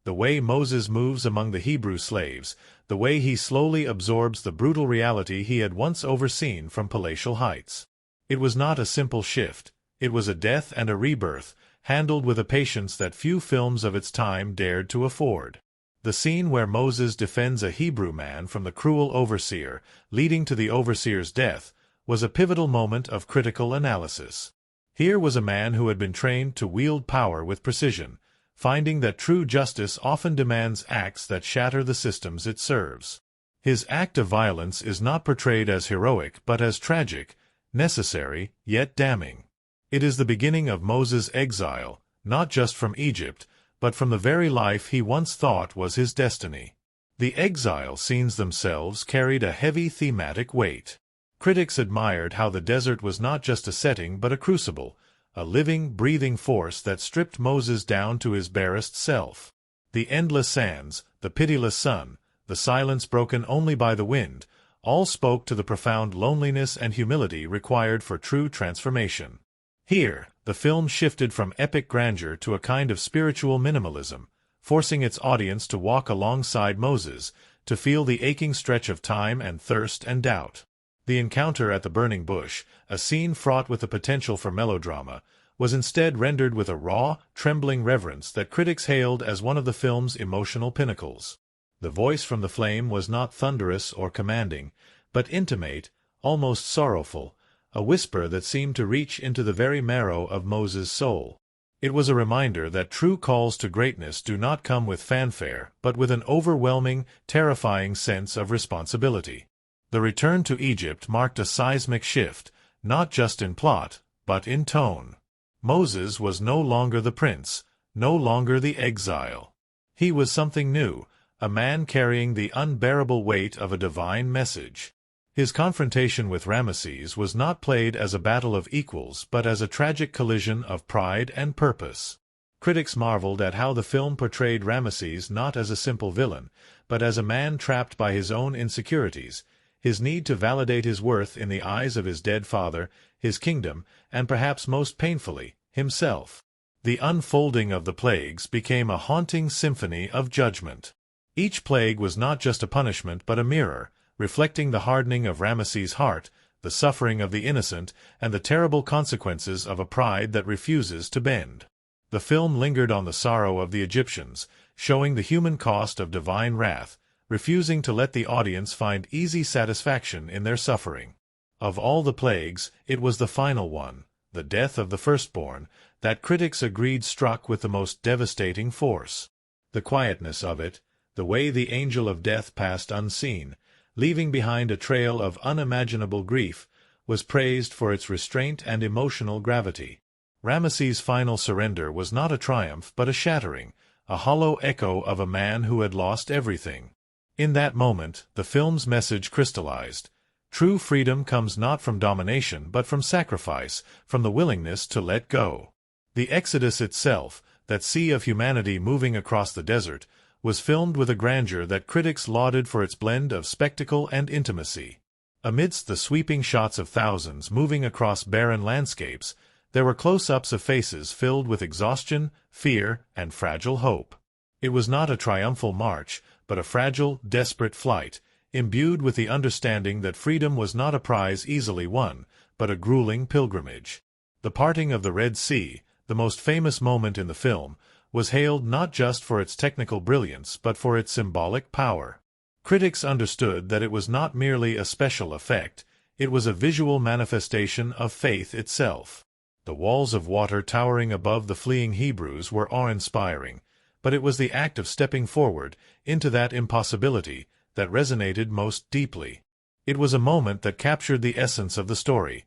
The way Moses moves among the Hebrew slaves, the way he slowly absorbs the brutal reality he had once overseen from palatial heights. It was not a simple shift, it was a death and a rebirth, handled with a patience that few films of its time dared to afford. The scene where Moses defends a Hebrew man from the cruel overseer, leading to the overseer's death, was a pivotal moment of critical analysis. Here was a man who had been trained to wield power with precision, finding that true justice often demands acts that shatter the systems it serves. His act of violence is not portrayed as heroic but as tragic, necessary, yet damning. It is the beginning of Moses' exile, not just from Egypt, but from the very life he once thought was his destiny. The exile scenes themselves carried a heavy thematic weight. Critics admired how the desert was not just a setting but a crucible, a living, breathing force that stripped Moses down to his barest self. The endless sands, the pitiless sun, the silence broken only by the wind, all spoke to the profound loneliness and humility required for true transformation. Here, the film shifted from epic grandeur to a kind of spiritual minimalism, forcing its audience to walk alongside Moses, to feel the aching stretch of time and thirst and doubt. The encounter at the burning bush, a scene fraught with the potential for melodrama, was instead rendered with a raw, trembling reverence that critics hailed as one of the film's emotional pinnacles. The voice from the flame was not thunderous or commanding, but intimate, almost sorrowful, a whisper that seemed to reach into the very marrow of Moses' soul. It was a reminder that true calls to greatness do not come with fanfare, but with an overwhelming, terrifying sense of responsibility. The return to Egypt marked a seismic shift, not just in plot, but in tone. Moses was no longer the prince, no longer the exile. He was something new, a man carrying the unbearable weight of a divine message. His confrontation with Ramesses was not played as a battle of equals but as a tragic collision of pride and purpose. Critics marveled at how the film portrayed Ramesses not as a simple villain, but as a man trapped by his own insecurities, his need to validate his worth in the eyes of his dead father, his kingdom, and perhaps most painfully, himself. The unfolding of the plagues became a haunting symphony of judgment. Each plague was not just a punishment but a mirror, reflecting the hardening of Ramesses' heart, the suffering of the innocent, and the terrible consequences of a pride that refuses to bend. The film lingered on the sorrow of the Egyptians, showing the human cost of divine wrath, refusing to let the audience find easy satisfaction in their suffering. Of all the plagues, it was the final one, the death of the firstborn, that critics agreed struck with the most devastating force. The quietness of it, the way the angel of death passed unseen, leaving behind a trail of unimaginable grief, was praised for its restraint and emotional gravity. Ramesses' final surrender was not a triumph but a shattering, a hollow echo of a man who had lost everything. In that moment, the film's message crystallized. True freedom comes not from domination but from sacrifice, from the willingness to let go. The Exodus itself, that sea of humanity moving across the desert, was filmed with a grandeur that critics lauded for its blend of spectacle and intimacy. Amidst the sweeping shots of thousands moving across barren landscapes, there were close-ups of faces filled with exhaustion, fear, and fragile hope. It was not a triumphal march, but a fragile, desperate flight, imbued with the understanding that freedom was not a prize easily won, but a grueling pilgrimage. The parting of the Red Sea, the most famous moment in the film, was hailed not just for its technical brilliance but for its symbolic power. Critics understood that it was not merely a special effect, it was a visual manifestation of faith itself. The walls of water towering above the fleeing Hebrews were awe-inspiring, but it was the act of stepping forward into that impossibility that resonated most deeply. It was a moment that captured the essence of the story,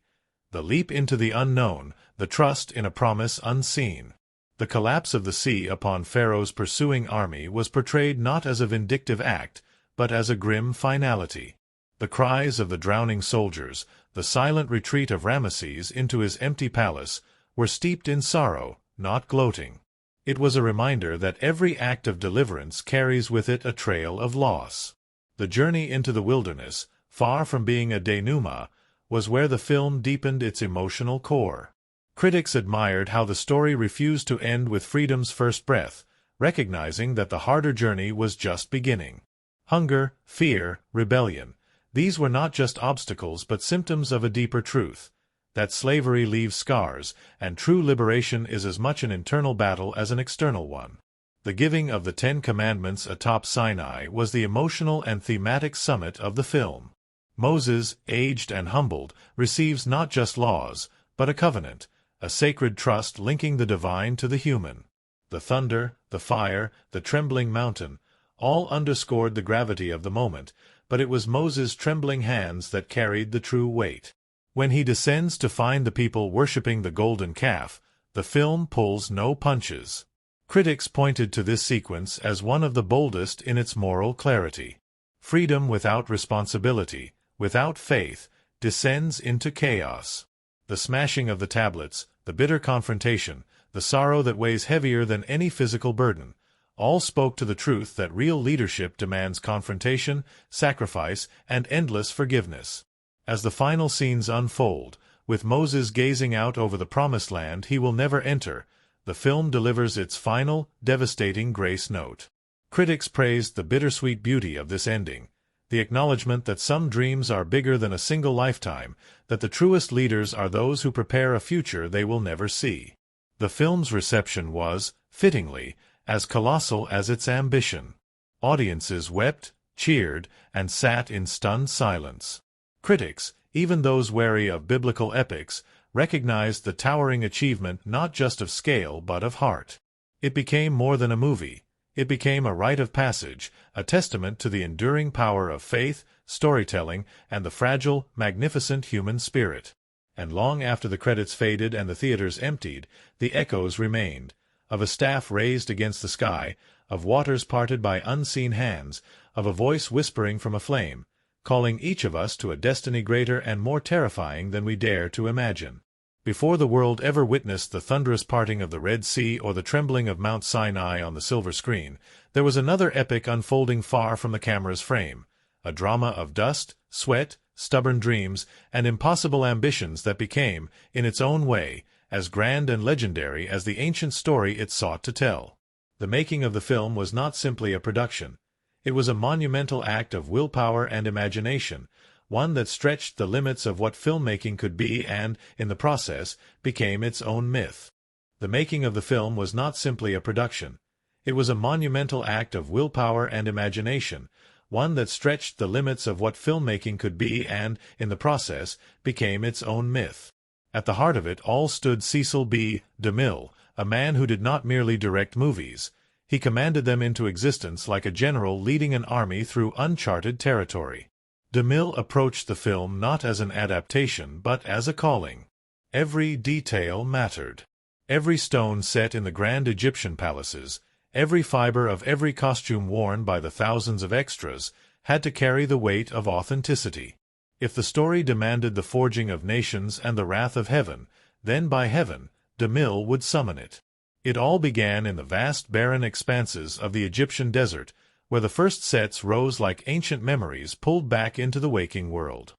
the leap into the unknown, the trust in a promise unseen. The collapse of the sea upon Pharaoh's pursuing army was portrayed not as a vindictive act, but as a grim finality. The cries of the drowning soldiers, the silent retreat of Ramesses into his empty palace, were steeped in sorrow, not gloating. It was a reminder that every act of deliverance carries with it a trail of loss. The journey into the wilderness, far from being a denouement, was where the film deepened its emotional core. Critics admired how the story refused to end with freedom's first breath, recognizing that the harder journey was just beginning. Hunger, fear, rebellion, these were not just obstacles but symptoms of a deeper truth, that slavery leaves scars, and true liberation is as much an internal battle as an external one. The giving of the 10 Commandments atop Sinai was the emotional and thematic summit of the film. Moses, aged and humbled, receives not just laws, but a covenant, a sacred trust linking the divine to the human. The thunder, the fire, the trembling mountain, all underscored the gravity of the moment, but it was Moses' trembling hands that carried the true weight. When he descends to find the people worshipping the golden calf, the film pulls no punches. Critics pointed to this sequence as one of the boldest in its moral clarity. Freedom without responsibility, without faith, descends into chaos. The smashing of the tablets, the bitter confrontation, the sorrow that weighs heavier than any physical burden, all spoke to the truth that real leadership demands confrontation, sacrifice, and endless forgiveness. As the final scenes unfold, with Moses gazing out over the promised land he will never enter, the film delivers its final, devastating grace note. Critics praised the bittersweet beauty of this ending, the acknowledgement that some dreams are bigger than a single lifetime, that the truest leaders are those who prepare a future they will never see. The film's reception was, fittingly, as colossal as its ambition. Audiences wept, cheered, and sat in stunned silence. Critics, even those wary of biblical epics, recognized the towering achievement not just of scale but of heart. It became more than a movie. It became a rite of passage, a testament to the enduring power of faith, storytelling, and the fragile, magnificent human spirit. And long after the credits faded and the theaters emptied, the echoes remained, of a staff raised against the sky, of waters parted by unseen hands, of a voice whispering from a flame, calling each of us to a destiny greater and more terrifying than we dare to imagine. Before the world ever witnessed the thunderous parting of the Red Sea or the trembling of Mount Sinai on the silver screen, there was another epic unfolding far from the camera's frame, a drama of dust, sweat, stubborn dreams, and impossible ambitions that became, in its own way, as grand and legendary as the ancient story it sought to tell. The making of the film was not simply a production. It was a monumental act of willpower and imagination, one that stretched the limits of what filmmaking could be and, in the process, became its own myth. The making of the film was not simply a production. It was a monumental act of willpower and imagination, one that stretched the limits of what filmmaking could be and, in the process, became its own myth. At the heart of it all stood Cecil B. DeMille, a man who did not merely direct movies. He commanded them into existence like a general leading an army through uncharted territory. DeMille approached the film not as an adaptation but as a calling. Every detail mattered. Every stone set in the grand Egyptian palaces, every fiber of every costume worn by the thousands of extras, had to carry the weight of authenticity. If the story demanded the forging of nations and the wrath of heaven, then by heaven, DeMille would summon it. It all began in the vast barren expanses of the Egyptian desert, where the first sets rose like ancient memories pulled back into the waking world.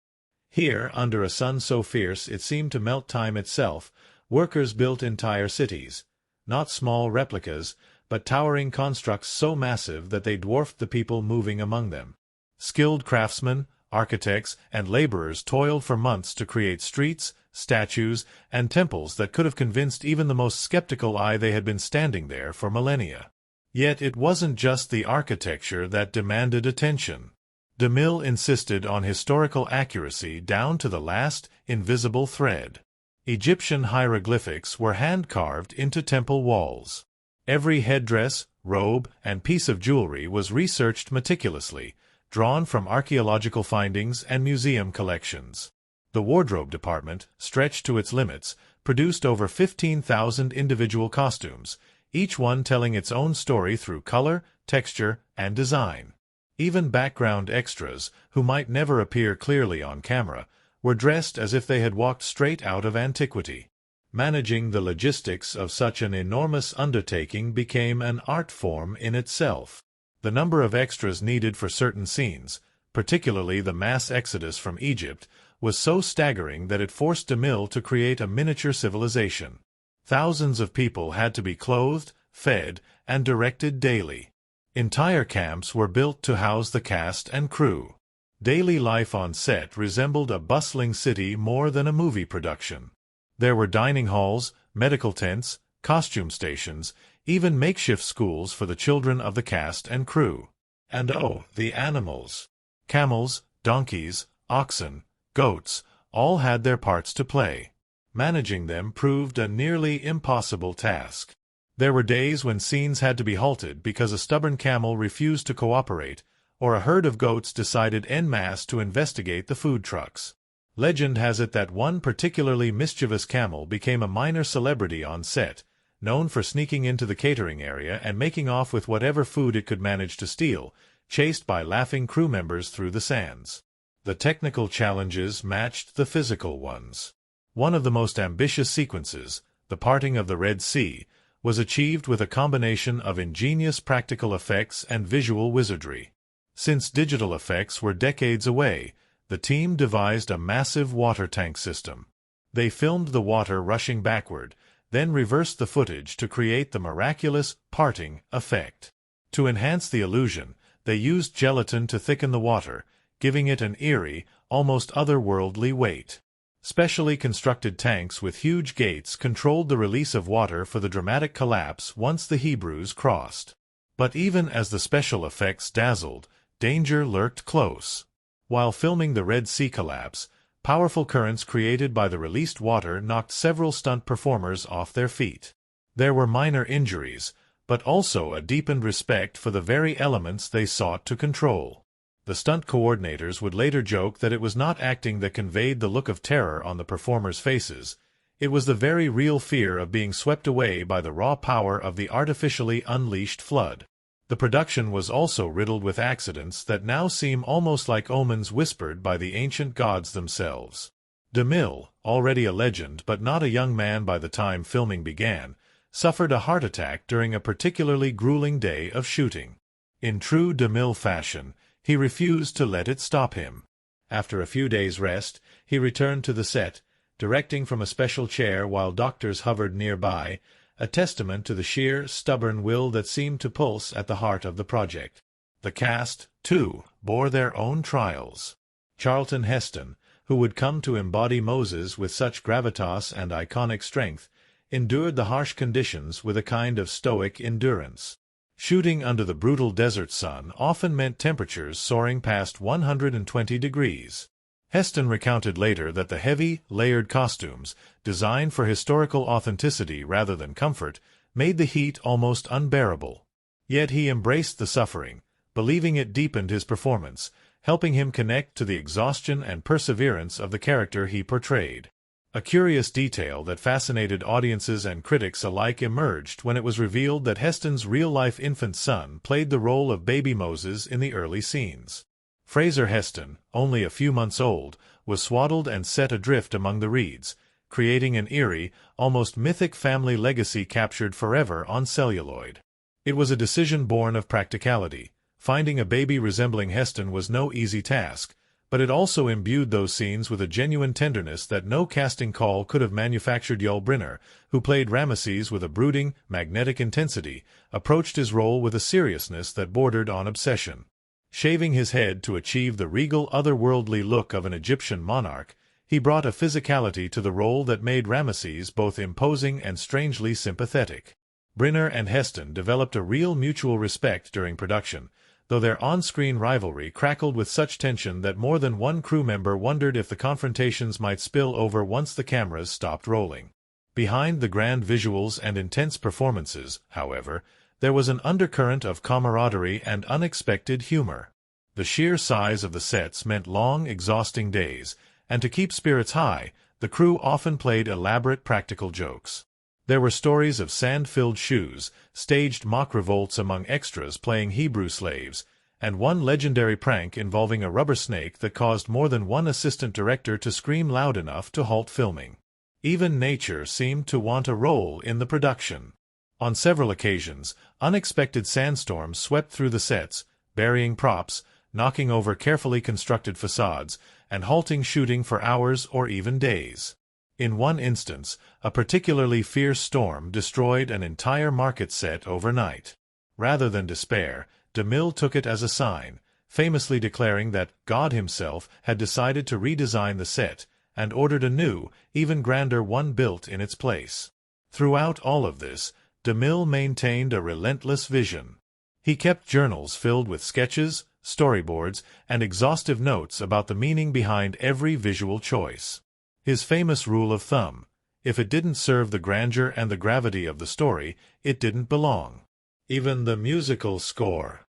Here, under a sun so fierce it seemed to melt time itself, workers built entire cities, not small replicas, but towering constructs so massive that they dwarfed the people moving among them. Skilled craftsmen, architects, and laborers toiled for months to create streets, statues, and temples that could have convinced even the most skeptical eye they had been standing there for millennia. Yet it wasn't just the architecture that demanded attention. DeMille insisted on historical accuracy down to the last invisible thread. Egyptian hieroglyphics were hand-carved into temple walls. Every headdress, robe, and piece of jewelry was researched meticulously, drawn from archaeological findings and museum collections. The wardrobe department, stretched to its limits, produced over 15,000 individual costumes, each one telling its own story through color, texture, and design. Even background extras, who might never appear clearly on camera, were dressed as if they had walked straight out of antiquity. Managing the logistics of such an enormous undertaking became an art form in itself. The number of extras needed for certain scenes, particularly the mass exodus from Egypt, was so staggering that it forced DeMille to create a miniature civilization. Thousands of people had to be clothed, fed, and directed daily. Entire camps were built to house the cast and crew. Daily life on set resembled a bustling city more than a movie production. There were dining halls, medical tents, costume stations, even makeshift schools for the children of the cast and crew. And oh, the animals! Camels, donkeys, oxen, goats, all had their parts to play. Managing them proved a nearly impossible task. There were days when scenes had to be halted because a stubborn camel refused to cooperate, or a herd of goats decided en masse to investigate the food trucks. Legend has it that one particularly mischievous camel became a minor celebrity on set, known for sneaking into the catering area and making off with whatever food it could manage to steal, chased by laughing crew members through the sands. The technical challenges matched the physical ones. One of the most ambitious sequences, the parting of the Red Sea, was achieved with a combination of ingenious practical effects and visual wizardry. Since digital effects were decades away, the team devised a massive water tank system. They filmed the water rushing backward, then reversed the footage to create the miraculous parting effect. To enhance the illusion, they used gelatin to thicken the water, giving it an eerie, almost otherworldly weight. Specially constructed tanks with huge gates controlled the release of water for the dramatic collapse once the Hebrews crossed. But even as the special effects dazzled, danger lurked close. While filming the Red Sea collapse, powerful currents created by the released water knocked several stunt performers off their feet. There were minor injuries, but also a deepened respect for the very elements they sought to control. The stunt coordinators would later joke that it was not acting that conveyed the look of terror on the performers' faces. It was the very real fear of being swept away by the raw power of the artificially unleashed flood. The production was also riddled with accidents that now seem almost like omens whispered by the ancient gods themselves. DeMille, already a legend but not a young man by the time filming began, suffered a heart attack during a particularly grueling day of shooting. In true DeMille fashion, he refused to let it stop him. After a few days' rest, he returned to the set, directing from a special chair while doctors hovered nearby, a testament to the sheer, stubborn will that seemed to pulse at the heart of the project. The cast, too, bore their own trials. Charlton Heston, who would come to embody Moses with such gravitas and iconic strength, endured the harsh conditions with a kind of stoic endurance. Shooting under the brutal desert sun often meant temperatures soaring past 120 degrees. Heston recounted later that the heavy, layered costumes, designed for historical authenticity rather than comfort, made the heat almost unbearable. Yet he embraced the suffering, believing it deepened his performance, helping him connect to the exhaustion and perseverance of the character he portrayed. A curious detail that fascinated audiences and critics alike emerged when it was revealed that Heston's real-life infant son played the role of baby Moses in the early scenes. Fraser Heston, only a few months old, was swaddled and set adrift among the reeds, creating an eerie, almost mythic family legacy captured forever on celluloid. It was a decision born of practicality. Finding a baby resembling Heston was no easy task, but it also imbued those scenes with a genuine tenderness that no casting call could have manufactured. Yul Brynner, who played Ramesses with a brooding, magnetic intensity, approached his role with a seriousness that bordered on obsession. Shaving his head to achieve the regal, otherworldly look of an Egyptian monarch, he brought a physicality to the role that made Ramesses both imposing and strangely sympathetic. Brynner and Heston developed a real mutual respect during production, though their on-screen rivalry crackled with such tension that more than one crew member wondered if the confrontations might spill over once the cameras stopped rolling. Behind the grand visuals and intense performances, however, there was an undercurrent of camaraderie and unexpected humor. The sheer size of the sets meant long, exhausting days, and to keep spirits high, the crew often played elaborate practical jokes. There were stories of sand-filled shoes, staged mock revolts among extras playing Hebrew slaves, and one legendary prank involving a rubber snake that caused more than one assistant director to scream loud enough to halt filming. Even nature seemed to want a role in the production. On several occasions, unexpected sandstorms swept through the sets, burying props, knocking over carefully constructed facades, and halting shooting for hours or even days. In one instance, a particularly fierce storm destroyed an entire market set overnight. Rather than despair, DeMille took it as a sign, famously declaring that God himself had decided to redesign the set, and ordered a new, even grander one built in its place. Throughout all of this, DeMille maintained a relentless vision. He kept journals filled with sketches, storyboards, and exhaustive notes about the meaning behind every visual choice. His famous rule of thumb: if it didn't serve the grandeur and the gravity of the story, it didn't belong. Even the musical score,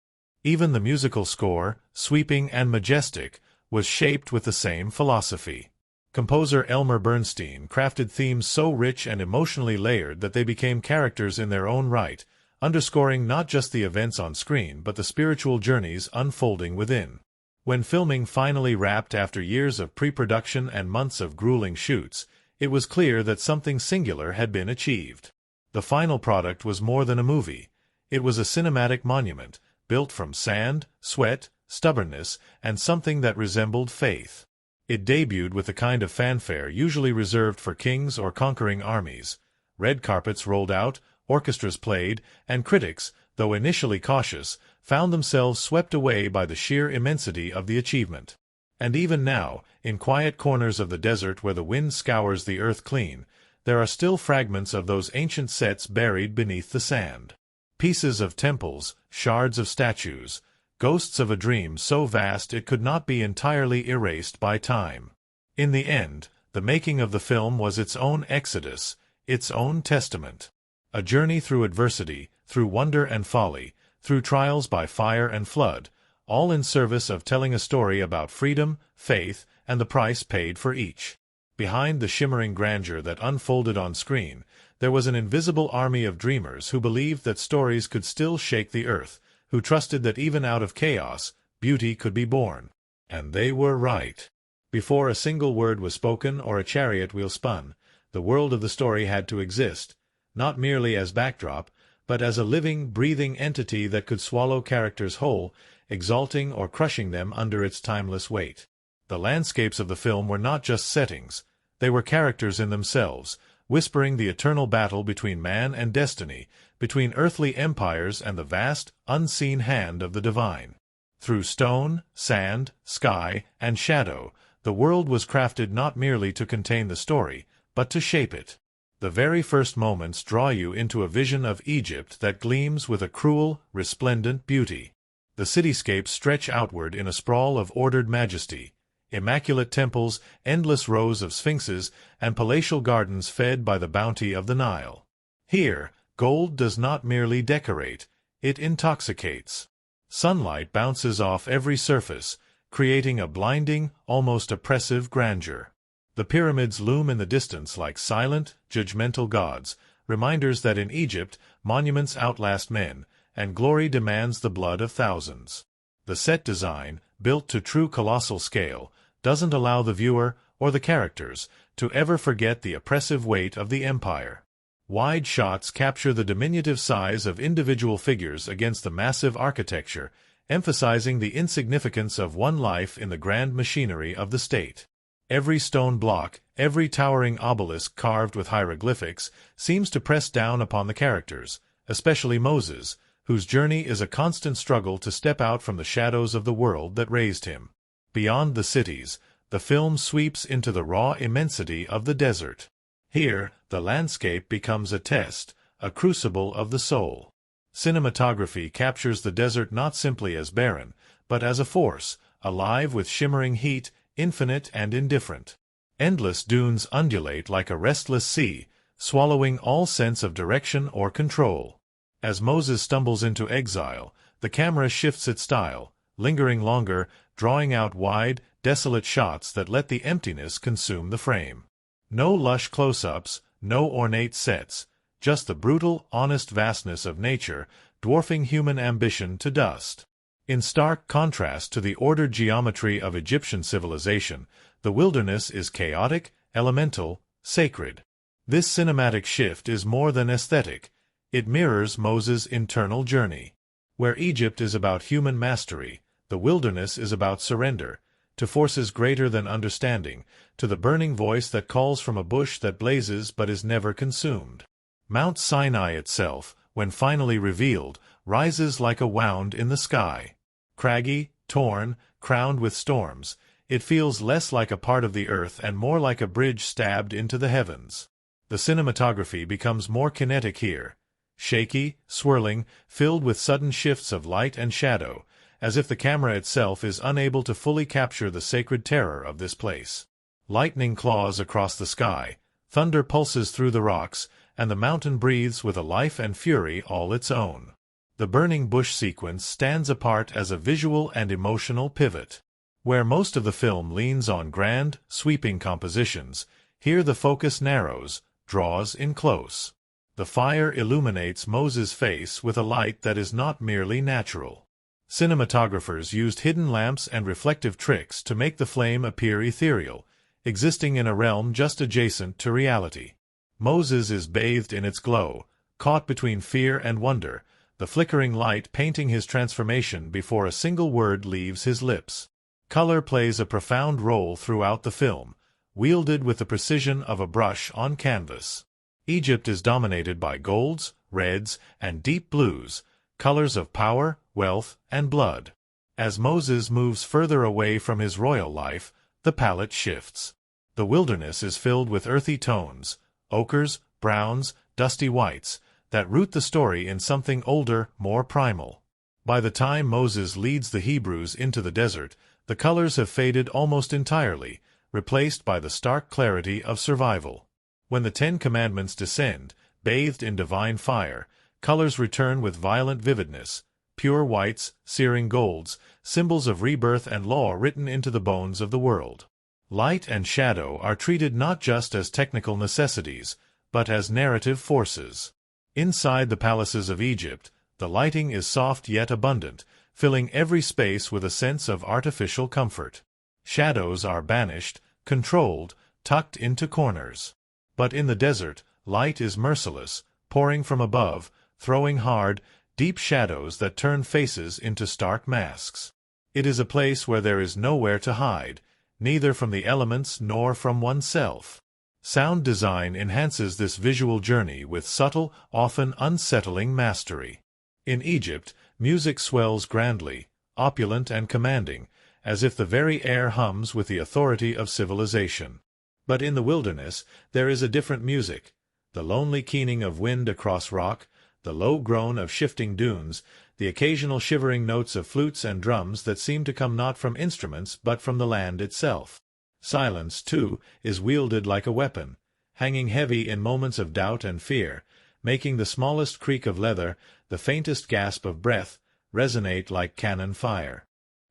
sweeping and majestic, was shaped with the same philosophy. Composer Elmer Bernstein crafted themes so rich and emotionally layered that they became characters in their own right, underscoring not just the events on screen but the spiritual journeys unfolding within. When filming finally wrapped after years of pre-production and months of grueling shoots, it was clear that something singular had been achieved. The final product was more than a movie. It was a cinematic monument, built from sand, sweat, stubbornness, and something that resembled faith. It debuted with the kind of fanfare usually reserved for kings or conquering armies. Red carpets rolled out, orchestras played, and critics, though initially cautious, found themselves swept away by the sheer immensity of the achievement. And even now, in quiet corners of the desert where the wind scours the earth clean, there are still fragments of those ancient sets buried beneath the sand. Pieces of temples, shards of statues, ghosts of a dream so vast it could not be entirely erased by time. In the end, the making of the film was its own exodus, its own testament. A journey through adversity, through wonder and folly, through trials by fire and flood, all in service of telling a story about freedom, faith, and the price paid for each. Behind the shimmering grandeur that unfolded on screen, there was an invisible army of dreamers who believed that stories could still shake the earth, who trusted that even out of chaos, beauty could be born. And they were right. Before a single word was spoken or a chariot wheel spun, the world of the story had to exist, not merely as backdrop, but as a living, breathing entity that could swallow characters whole, exalting or crushing them under its timeless weight. The landscapes of the film were not just settings, they were characters in themselves, whispering the eternal battle between man and destiny, between earthly empires and the vast, unseen hand of the divine. Through stone, sand, sky, and shadow, the world was crafted not merely to contain the story, but to shape it. The very first moments draw you into a vision of Egypt that gleams with a cruel, resplendent beauty. The cityscapes stretch outward in a sprawl of ordered majesty, immaculate temples, endless rows of sphinxes, and palatial gardens fed by the bounty of the Nile. Here, gold does not merely decorate, it intoxicates. Sunlight bounces off every surface, creating a blinding, almost oppressive grandeur. The pyramids loom in the distance like silent, judgmental gods, reminders that in Egypt, monuments outlast men, and glory demands the blood of thousands. The set design, built to true colossal scale, doesn't allow the viewer, or the characters, to ever forget the oppressive weight of the empire. Wide shots capture the diminutive size of individual figures against the massive architecture, emphasizing the insignificance of one life in the grand machinery of the state. Every stone block, every towering obelisk carved with hieroglyphics, seems to press down upon the characters, especially Moses, whose journey is a constant struggle to step out from the shadows of the world that raised him. Beyond the cities, the film sweeps into the raw immensity of the desert. Here, the landscape becomes a test, a crucible of the soul. Cinematography captures the desert not simply as barren, but as a force, alive with shimmering heat, infinite and indifferent. Endless dunes undulate like a restless sea, swallowing all sense of direction or control. As Moses stumbles into exile, the camera shifts its style, lingering longer, drawing out wide, desolate shots that let the emptiness consume the frame. No lush close-ups, no ornate sets, just the brutal, honest vastness of nature, dwarfing human ambition to dust. In stark contrast to the ordered geometry of Egyptian civilization, the wilderness is chaotic, elemental, sacred. This cinematic shift is more than aesthetic. It mirrors Moses' internal journey. Where Egypt is about human mastery, the wilderness is about surrender, to forces greater than understanding, to the burning voice that calls from a bush that blazes but is never consumed. Mount Sinai itself, when finally revealed, rises like a wound in the sky. Craggy, torn, crowned with storms, it feels less like a part of the earth and more like a bridge stabbed into the heavens. The cinematography becomes more kinetic here, shaky, swirling, filled with sudden shifts of light and shadow, as if the camera itself is unable to fully capture the sacred terror of this place. Lightning claws across the sky, thunder pulses through the rocks, and the mountain breathes with a life and fury all its own. The burning bush sequence stands apart as a visual and emotional pivot. Where most of the film leans on grand, sweeping compositions, here the focus narrows, draws in close. The fire illuminates Moses' face with a light that is not merely natural. Cinematographers used hidden lamps and reflective tricks to make the flame appear ethereal, existing in a realm just adjacent to reality. Moses is bathed in its glow, caught between fear and wonder, the flickering light painting his transformation before a single word leaves his lips. Color plays a profound role throughout the film, wielded with the precision of a brush on canvas. Egypt is dominated by golds, reds, and deep blues, colors of power, wealth, and blood. As Moses moves further away from his royal life, the palette shifts. The wilderness is filled with earthy tones, ochres, browns, dusty whites, that root the story in something older, more primal. By the time Moses leads the Hebrews into the desert, the colors have faded almost entirely, replaced by the stark clarity of survival. When the 10 Commandments descend, bathed in divine fire, colors return with violent vividness, pure whites, searing golds, symbols of rebirth and law written into the bones of the world. Light and shadow are treated not just as technical necessities, but as narrative forces. Inside the palaces of Egypt, The lighting is soft yet abundant, filling every space with a sense of artificial comfort. Shadows are banished, controlled, tucked into corners. But in the desert, light is merciless, pouring from above, throwing hard, deep shadows that turn faces into stark masks. It is a place where there is nowhere to hide, neither from the elements nor from oneself. Sound design enhances this visual journey with subtle, often unsettling mastery. In Egypt, music swells grandly, opulent and commanding, as if the very air hums with the authority of civilization. But in the wilderness, there is a different music. The lonely keening of wind across rock, the low groan of shifting dunes, the occasional shivering notes of flutes and drums that seem to come not from instruments but from the land itself. Silence, too, is wielded like a weapon, hanging heavy in moments of doubt and fear, making the smallest creak of leather, the faintest gasp of breath, resonate like cannon fire.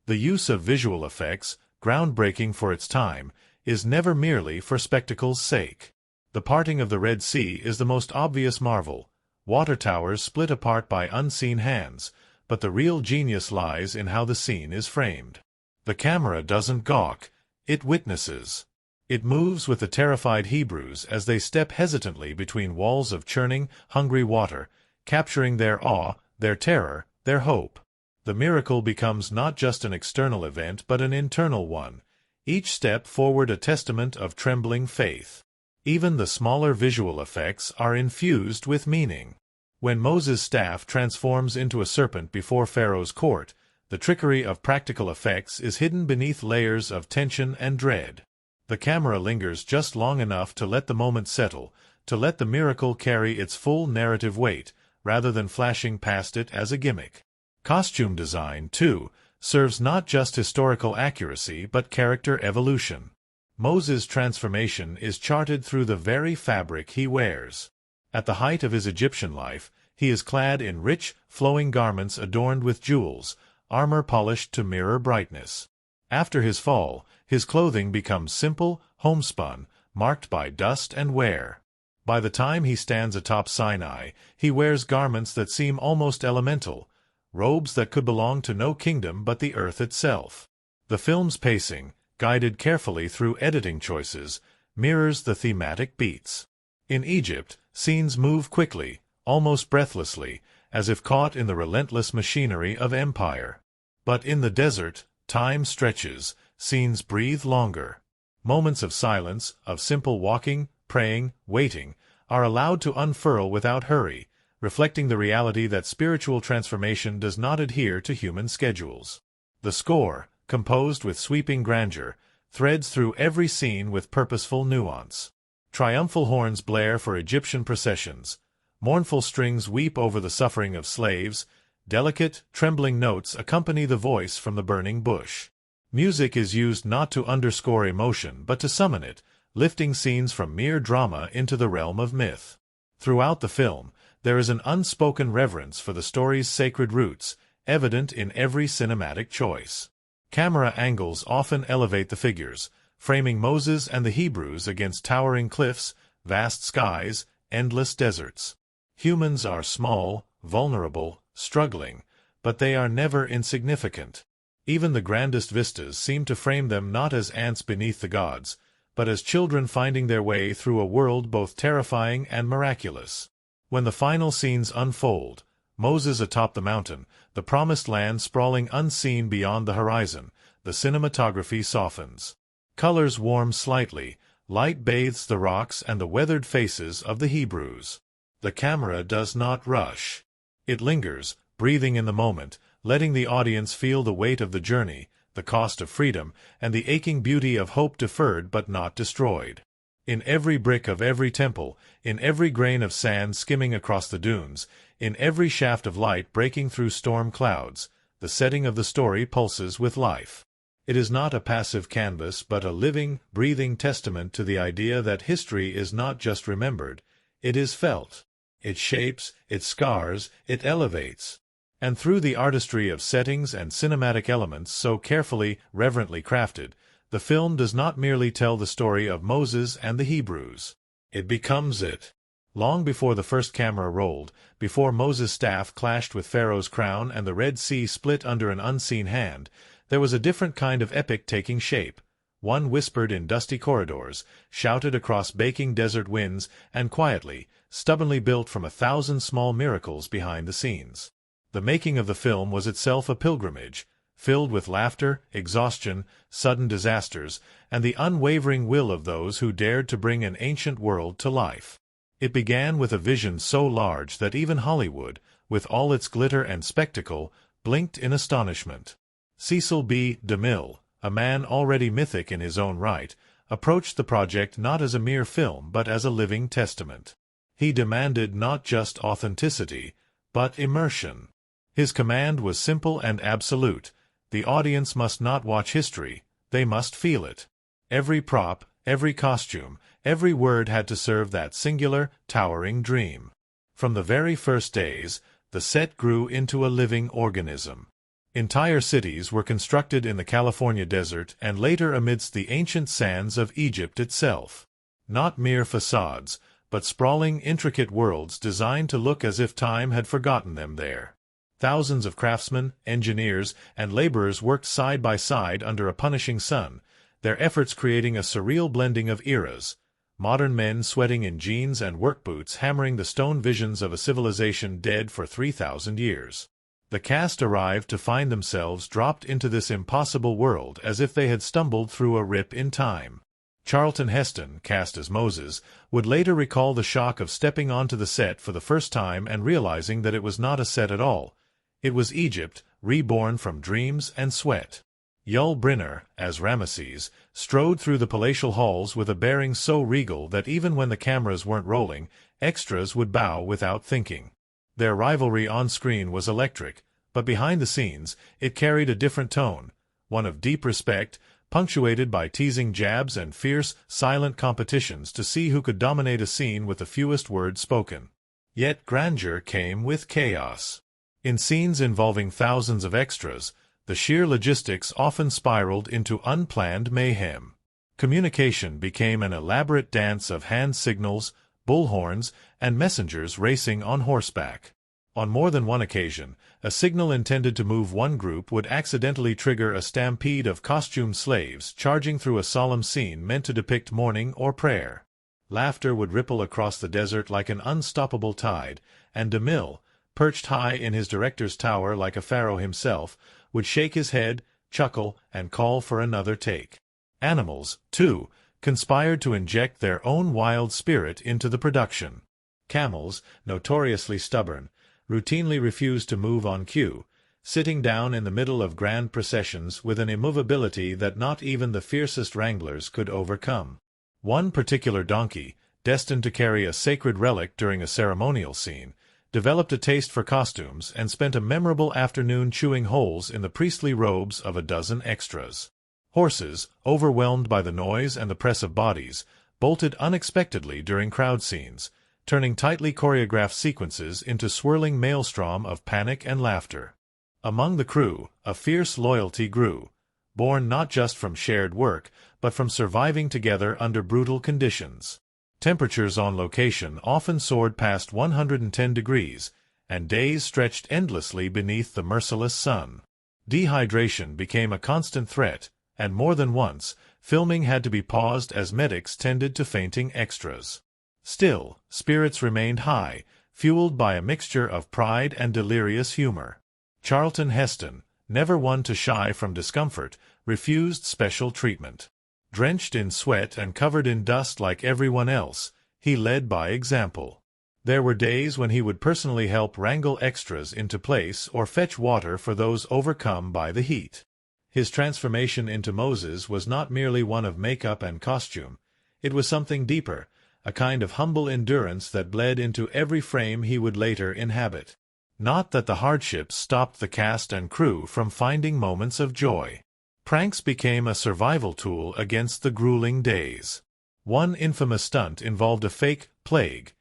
The use of visual effects, groundbreaking for its time, is never merely for spectacle's sake. The parting of the Red Sea is the most obvious marvel. Water towers split apart by unseen hands, but the real genius lies in how the scene is framed. The camera doesn't gawk, it witnesses. It moves with the terrified Hebrews as they step hesitantly between walls of churning, hungry water, capturing their awe, their terror, their hope. The miracle becomes not just an external event but an internal one, each step forward a testament of trembling faith. Even the smaller visual effects are infused with meaning. When Moses' staff transforms into a serpent before Pharaoh's court, the trickery of practical effects is hidden beneath layers of tension and dread. The camera lingers just long enough to let the moment settle, to let the miracle carry its full narrative weight, rather than flashing past it as a gimmick. Costume design, too, serves not just historical accuracy but character evolution. Moses' transformation is charted through the very fabric he wears. At the height of his Egyptian life, he is clad in rich, flowing garments adorned with jewels, armor polished to mirror brightness. After his fall, his clothing becomes simple, homespun, marked by dust and wear. By the time he stands atop Sinai, he wears garments that seem almost elemental, robes that could belong to no kingdom but the earth itself. The film's pacing, guided carefully through editing choices, mirrors the thematic beats. In Egypt, scenes move quickly, almost breathlessly, as if caught in the relentless machinery of empire. But in the desert, time stretches, scenes breathe longer. Moments of silence, of simple walking, praying, waiting, are allowed to unfurl without hurry, reflecting the reality that spiritual transformation does not adhere to human schedules. The score, composed with sweeping grandeur, threads through every scene with purposeful nuance. Triumphal horns blare for Egyptian processions. Mournful strings weep over the suffering of slaves. Delicate, trembling notes accompany the voice from the burning bush. Music is used not to underscore emotion but to summon it, lifting scenes from mere drama into the realm of myth. Throughout the film, there is an unspoken reverence for the story's sacred roots, evident in every cinematic choice. Camera angles often elevate the figures, framing Moses and the Hebrews against towering cliffs, vast skies, endless deserts. Humans are small, vulnerable, struggling, but they are never insignificant. Even the grandest vistas seem to frame them not as ants beneath the gods, but as children finding their way through a world both terrifying and miraculous. When the final scenes unfold, Moses atop the mountain, the promised land sprawling unseen beyond the horizon, the cinematography softens. Colors warm slightly, light bathes the rocks and the weathered faces of the Hebrews. The camera does not rush. It lingers, breathing in the moment, letting the audience feel the weight of the journey, the cost of freedom, and the aching beauty of hope deferred but not destroyed. In every brick of every temple, in every grain of sand skimming across the dunes, in every shaft of light breaking through storm clouds, the setting of the story pulses with life. It is not a passive canvas but a living, breathing testament to the idea that history is not just remembered, it is felt. It shapes, it scars, it elevates. And through the artistry of settings and cinematic elements so carefully, reverently crafted, the film does not merely tell the story of Moses and the Hebrews. It becomes it. Long before the first camera rolled, before Moses' staff clashed with Pharaoh's crown and the Red Sea split under an unseen hand, there was a different kind of epic taking shape. One whispered in dusty corridors, shouted across baking desert winds, and quietly, stubbornly built from 1,000 small miracles behind the scenes. The making of the film was itself a pilgrimage, filled with laughter, exhaustion, sudden disasters, and the unwavering will of those who dared to bring an ancient world to life. It began with a vision so large that even Hollywood, with all its glitter and spectacle, blinked in astonishment. Cecil B. DeMille, a man already mythic in his own right, approached the project not as a mere film but as a living testament. He demanded not just authenticity, but immersion. His command was simple and absolute. The audience must not watch history, they must feel it. Every prop, every costume, every word had to serve that singular, towering dream. From the very first days, the set grew into a living organism. Entire cities were constructed in the California desert and later amidst the ancient sands of Egypt itself. Not mere facades, but sprawling, intricate worlds designed to look as if time had forgotten them there. Thousands of craftsmen, engineers, and laborers worked side by side under a punishing sun, their efforts creating a surreal blending of eras. Modern men sweating in jeans and work boots hammering the stone visions of a civilization dead for 3,000 years. The cast arrived to find themselves dropped into this impossible world as if they had stumbled through a rip in time. Charlton Heston, cast as Moses, would later recall the shock of stepping onto the set for the first time and realizing that it was not a set at all. It was Egypt, reborn from dreams and sweat. Yul Brynner, as Ramesses, strode through the palatial halls with a bearing so regal that even when the cameras weren't rolling, extras would bow without thinking. Their rivalry on screen was electric, but behind the scenes, it carried a different tone, one of deep respect, punctuated by teasing jabs and fierce, silent competitions to see who could dominate a scene with the fewest words spoken. Yet grandeur came with chaos. In scenes involving thousands of extras, the sheer logistics often spiraled into unplanned mayhem. Communication became an elaborate dance of hand signals, bullhorns, and messengers racing on horseback. On more than one occasion, a signal intended to move one group would accidentally trigger a stampede of costumed slaves charging through a solemn scene meant to depict mourning or prayer. Laughter would ripple across the desert like an unstoppable tide, and DeMille, perched high in his director's tower like a pharaoh himself, would shake his head, chuckle, and call for another take. Animals, too, conspired to inject their own wild spirit into the production. Camels, notoriously stubborn, routinely refused to move on cue, sitting down in the middle of grand processions with an immovability that not even the fiercest wranglers could overcome. One particular donkey, destined to carry a sacred relic during a ceremonial scene, developed a taste for costumes and spent a memorable afternoon chewing holes in the priestly robes of a dozen extras. Horses, overwhelmed by the noise and the press of bodies, bolted unexpectedly during crowd scenes, turning tightly choreographed sequences into swirling maelstrom of panic and laughter. Among the crew, a fierce loyalty grew, born not just from shared work, but from surviving together under brutal conditions. Temperatures on location often soared past 110 degrees, and days stretched endlessly beneath the merciless sun. Dehydration became a constant threat, and more than once, filming had to be paused as medics tended to fainting extras. Still, spirits remained high, fueled by a mixture of pride and delirious humor. Charlton Heston, never one to shy from discomfort, refused special treatment. Drenched in sweat and covered in dust like everyone else, he led by example. There were days when he would personally help wrangle extras into place or fetch water for those overcome by the heat. His transformation into Moses was not merely one of makeup and costume. It was something deeper, a kind of humble endurance that bled into every frame he would later inhabit. Not that the hardships stopped the cast and crew from finding moments of joy. Pranks became a survival tool against the grueling days. One infamous stunt involved a fake plague.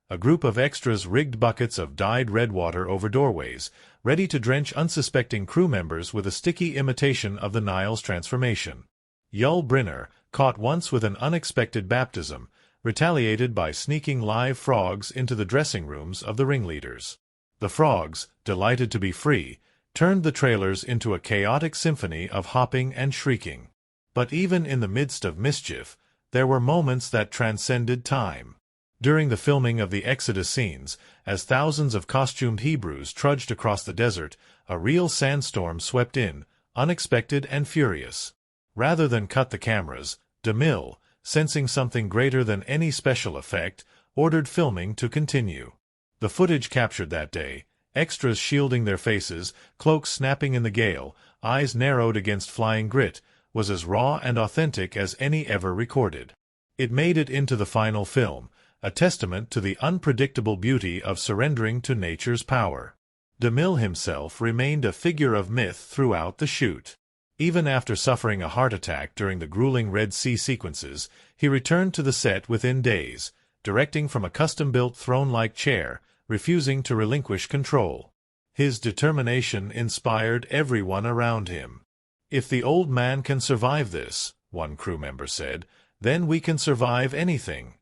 A group of extras rigged buckets of dyed red water over doorways, ready to drench unsuspecting crew members with a sticky imitation of the Nile's transformation. Yul Brynner, caught once with an unexpected baptism, retaliated by sneaking live frogs into the dressing rooms of the ringleaders. The frogs, delighted to be free, turned the trailers into a chaotic symphony of hopping and shrieking. But even in the midst of mischief, there were moments that transcended time. During the filming of the Exodus scenes, as thousands of costumed Hebrews trudged across the desert, a real sandstorm swept in, unexpected and furious. Rather than cut the cameras, DeMille, sensing something greater than any special effect, ordered filming to continue. The footage captured that day, extras shielding their faces, cloaks snapping in the gale, eyes narrowed against flying grit, was as raw and authentic as any ever recorded. It made it into the final film, a testament to the unpredictable beauty of surrendering to nature's power. DeMille himself remained a figure of myth throughout the shoot. Even after suffering a heart attack during the grueling Red Sea sequences, he returned to the set within days, directing from a custom-built throne-like chair, refusing to relinquish control. His determination inspired everyone around him. "If the old man can survive this," one crew member said, "then we can survive anything."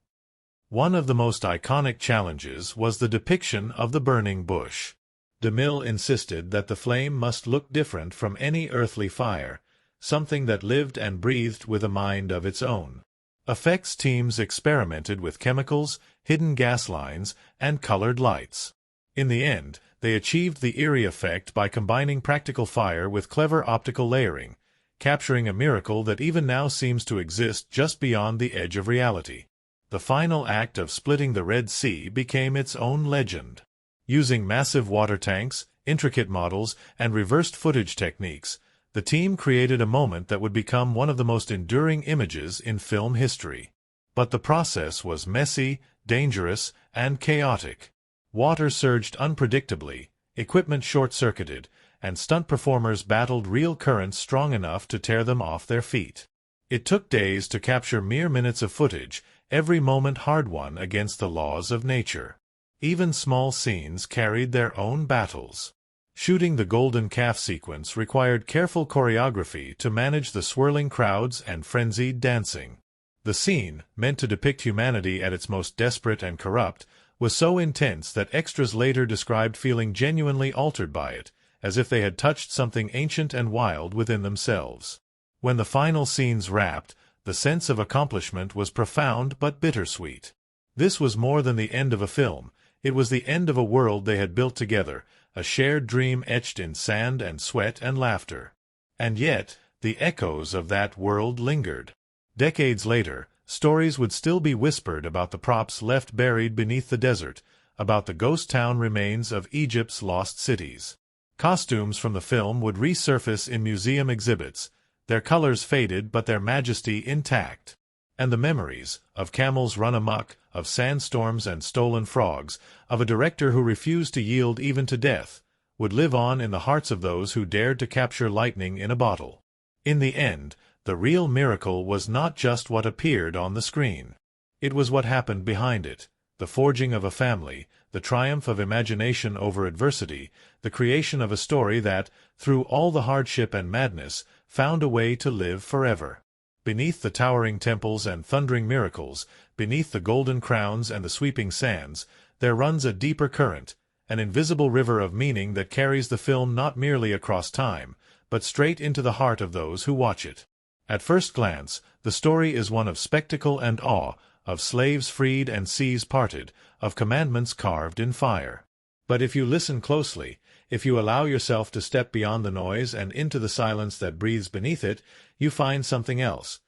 One of the most iconic challenges was the depiction of the burning bush. DeMille insisted that the flame must look different from any earthly fire, something that lived and breathed with a mind of its own. Effects teams experimented with chemicals, hidden gas lines, and colored lights. In the end, they achieved the eerie effect by combining practical fire with clever optical layering, capturing a miracle that even now seems to exist just beyond the edge of reality. The final act of splitting the Red Sea became its own legend. Using massive water tanks, intricate models, and reversed footage techniques, the team created a moment that would become one of the most enduring images in film history. But the process was messy, dangerous, and chaotic. Water surged unpredictably, equipment short-circuited, and stunt performers battled real currents strong enough to tear them off their feet. It took days to capture mere minutes of footage, every moment hard-won against the laws of nature. Even small scenes carried their own battles. Shooting the Golden Calf sequence required careful choreography to manage the swirling crowds and frenzied dancing. The scene, meant to depict humanity at its most desperate and corrupt, was so intense that extras later described feeling genuinely altered by it, as if they had touched something ancient and wild within themselves. When the final scenes wrapped, the sense of accomplishment was profound but bittersweet. This was more than the end of a film. It was the end of a world they had built together, a shared dream etched in sand and sweat and laughter. And yet, the echoes of that world lingered. Decades later, stories would still be whispered about the props left buried beneath the desert, about the ghost town remains of Egypt's lost cities. Costumes from the film would resurface in museum exhibits, their colors faded but their majesty intact. And the memories, of camels run amok, of sandstorms and stolen frogs, of a director who refused to yield even to death, would live on in the hearts of those who dared to capture lightning in a bottle. In the end, the real miracle was not just what appeared on the screen. It was what happened behind it, the forging of a family, the triumph of imagination over adversity, the creation of a story that, through all the hardship and madness, found a way to live forever. Beneath the towering temples and thundering miracles, beneath the golden crowns and the sweeping sands, there runs a deeper current, an invisible river of meaning that carries the film not merely across time, but straight into the heart of those who watch it. At first glance, the story is one of spectacle and awe, of slaves freed and seas parted, of commandments carved in fire. But if you listen closely, if you allow yourself to step beyond the noise and into the silence that breathes beneath it, you find something else.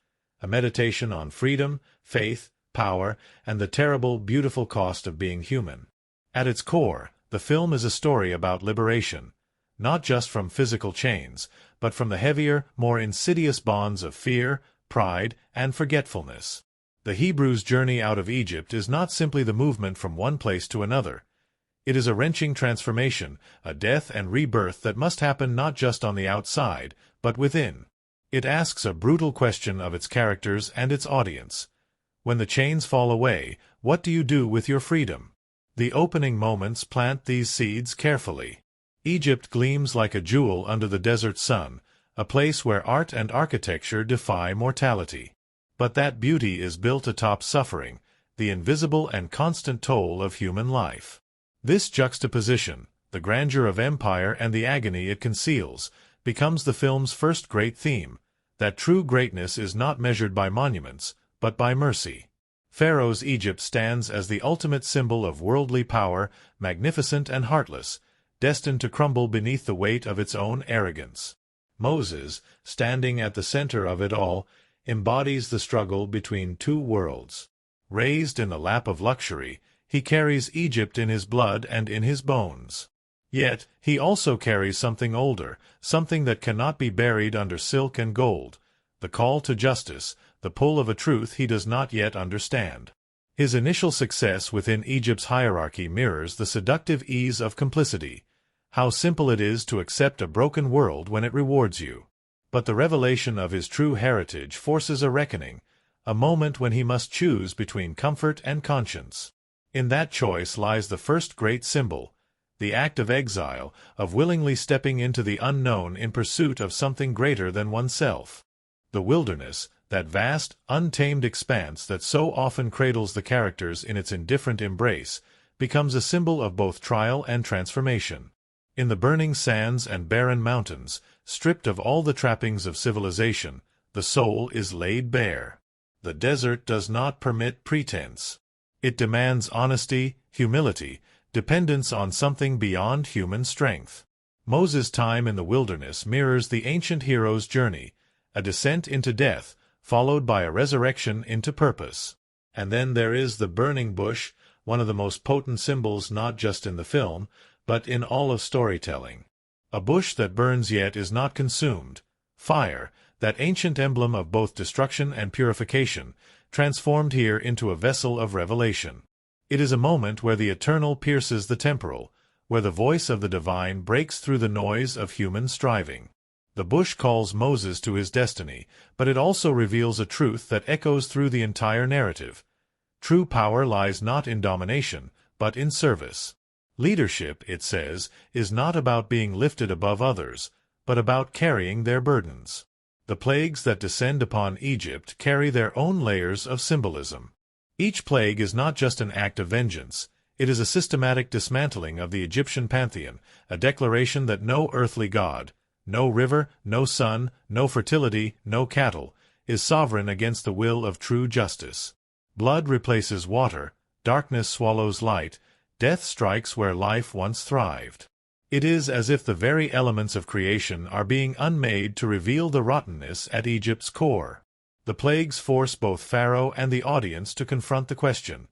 A meditation on freedom, faith, power, and the terrible, beautiful cost of being human. At its core, the film is a story about liberation, not just from physical chains, but from the heavier, more insidious bonds of fear, pride, and forgetfulness. The Hebrews' journey out of Egypt is not simply the movement from one place to another. It is a wrenching transformation, a death and rebirth that must happen not just on the outside, but within. It asks a brutal question of its characters and its audience. When the chains fall away, what do you do with your freedom? The opening moments plant these seeds carefully. Egypt gleams like a jewel under the desert sun, a place where art and architecture defy mortality. But that beauty is built atop suffering, the invisible and constant toll of human life. This juxtaposition, the grandeur of empire and the agony it conceals, becomes the film's first great theme, that true greatness is not measured by monuments, but by mercy. Pharaoh's Egypt stands as the ultimate symbol of worldly power, magnificent and heartless, destined to crumble beneath the weight of its own arrogance. Moses, standing at the center of it all, embodies the struggle between two worlds. Raised in the lap of luxury, he carries Egypt in his blood and in his bones. Yet, he also carries something older, something that cannot be buried under silk and gold, the call to justice, the pull of a truth he does not yet understand. His initial success within Egypt's hierarchy mirrors the seductive ease of complicity. How simple it is to accept a broken world when it rewards you. But the revelation of his true heritage forces a reckoning, a moment when he must choose between comfort and conscience. In that choice lies the first great symbol, the act of exile, of willingly stepping into the unknown in pursuit of something greater than oneself. The wilderness, that vast, untamed expanse that so often cradles the characters in its indifferent embrace, becomes a symbol of both trial and transformation. In the burning sands and barren mountains, stripped of all the trappings of civilization, the soul is laid bare. The desert does not permit pretense. It demands honesty, humility, dependence on something beyond human strength. Moses' time in the wilderness mirrors the ancient hero's journey, a descent into death, followed by a resurrection into purpose. And then there is the burning bush, one of the most potent symbols not just in the film, but in all of storytelling. A bush that burns yet is not consumed. Fire, that ancient emblem of both destruction and purification, transformed here into a vessel of revelation. It is a moment where the eternal pierces the temporal, where the voice of the divine breaks through the noise of human striving. The bush calls Moses to his destiny, but it also reveals a truth that echoes through the entire narrative. True power lies not in domination, but in service. Leadership, it says, is not about being lifted above others, but about carrying their burdens. The plagues that descend upon Egypt carry their own layers of symbolism. Each plague is not just an act of vengeance, it is a systematic dismantling of the Egyptian pantheon, a declaration that no earthly god, no river, no sun, no fertility, no cattle, is sovereign against the will of true justice. Blood replaces water, darkness swallows light, death strikes where life once thrived. It is as if the very elements of creation are being unmade to reveal the rottenness at Egypt's core. The plagues force both Pharaoh and the audience to confront the question,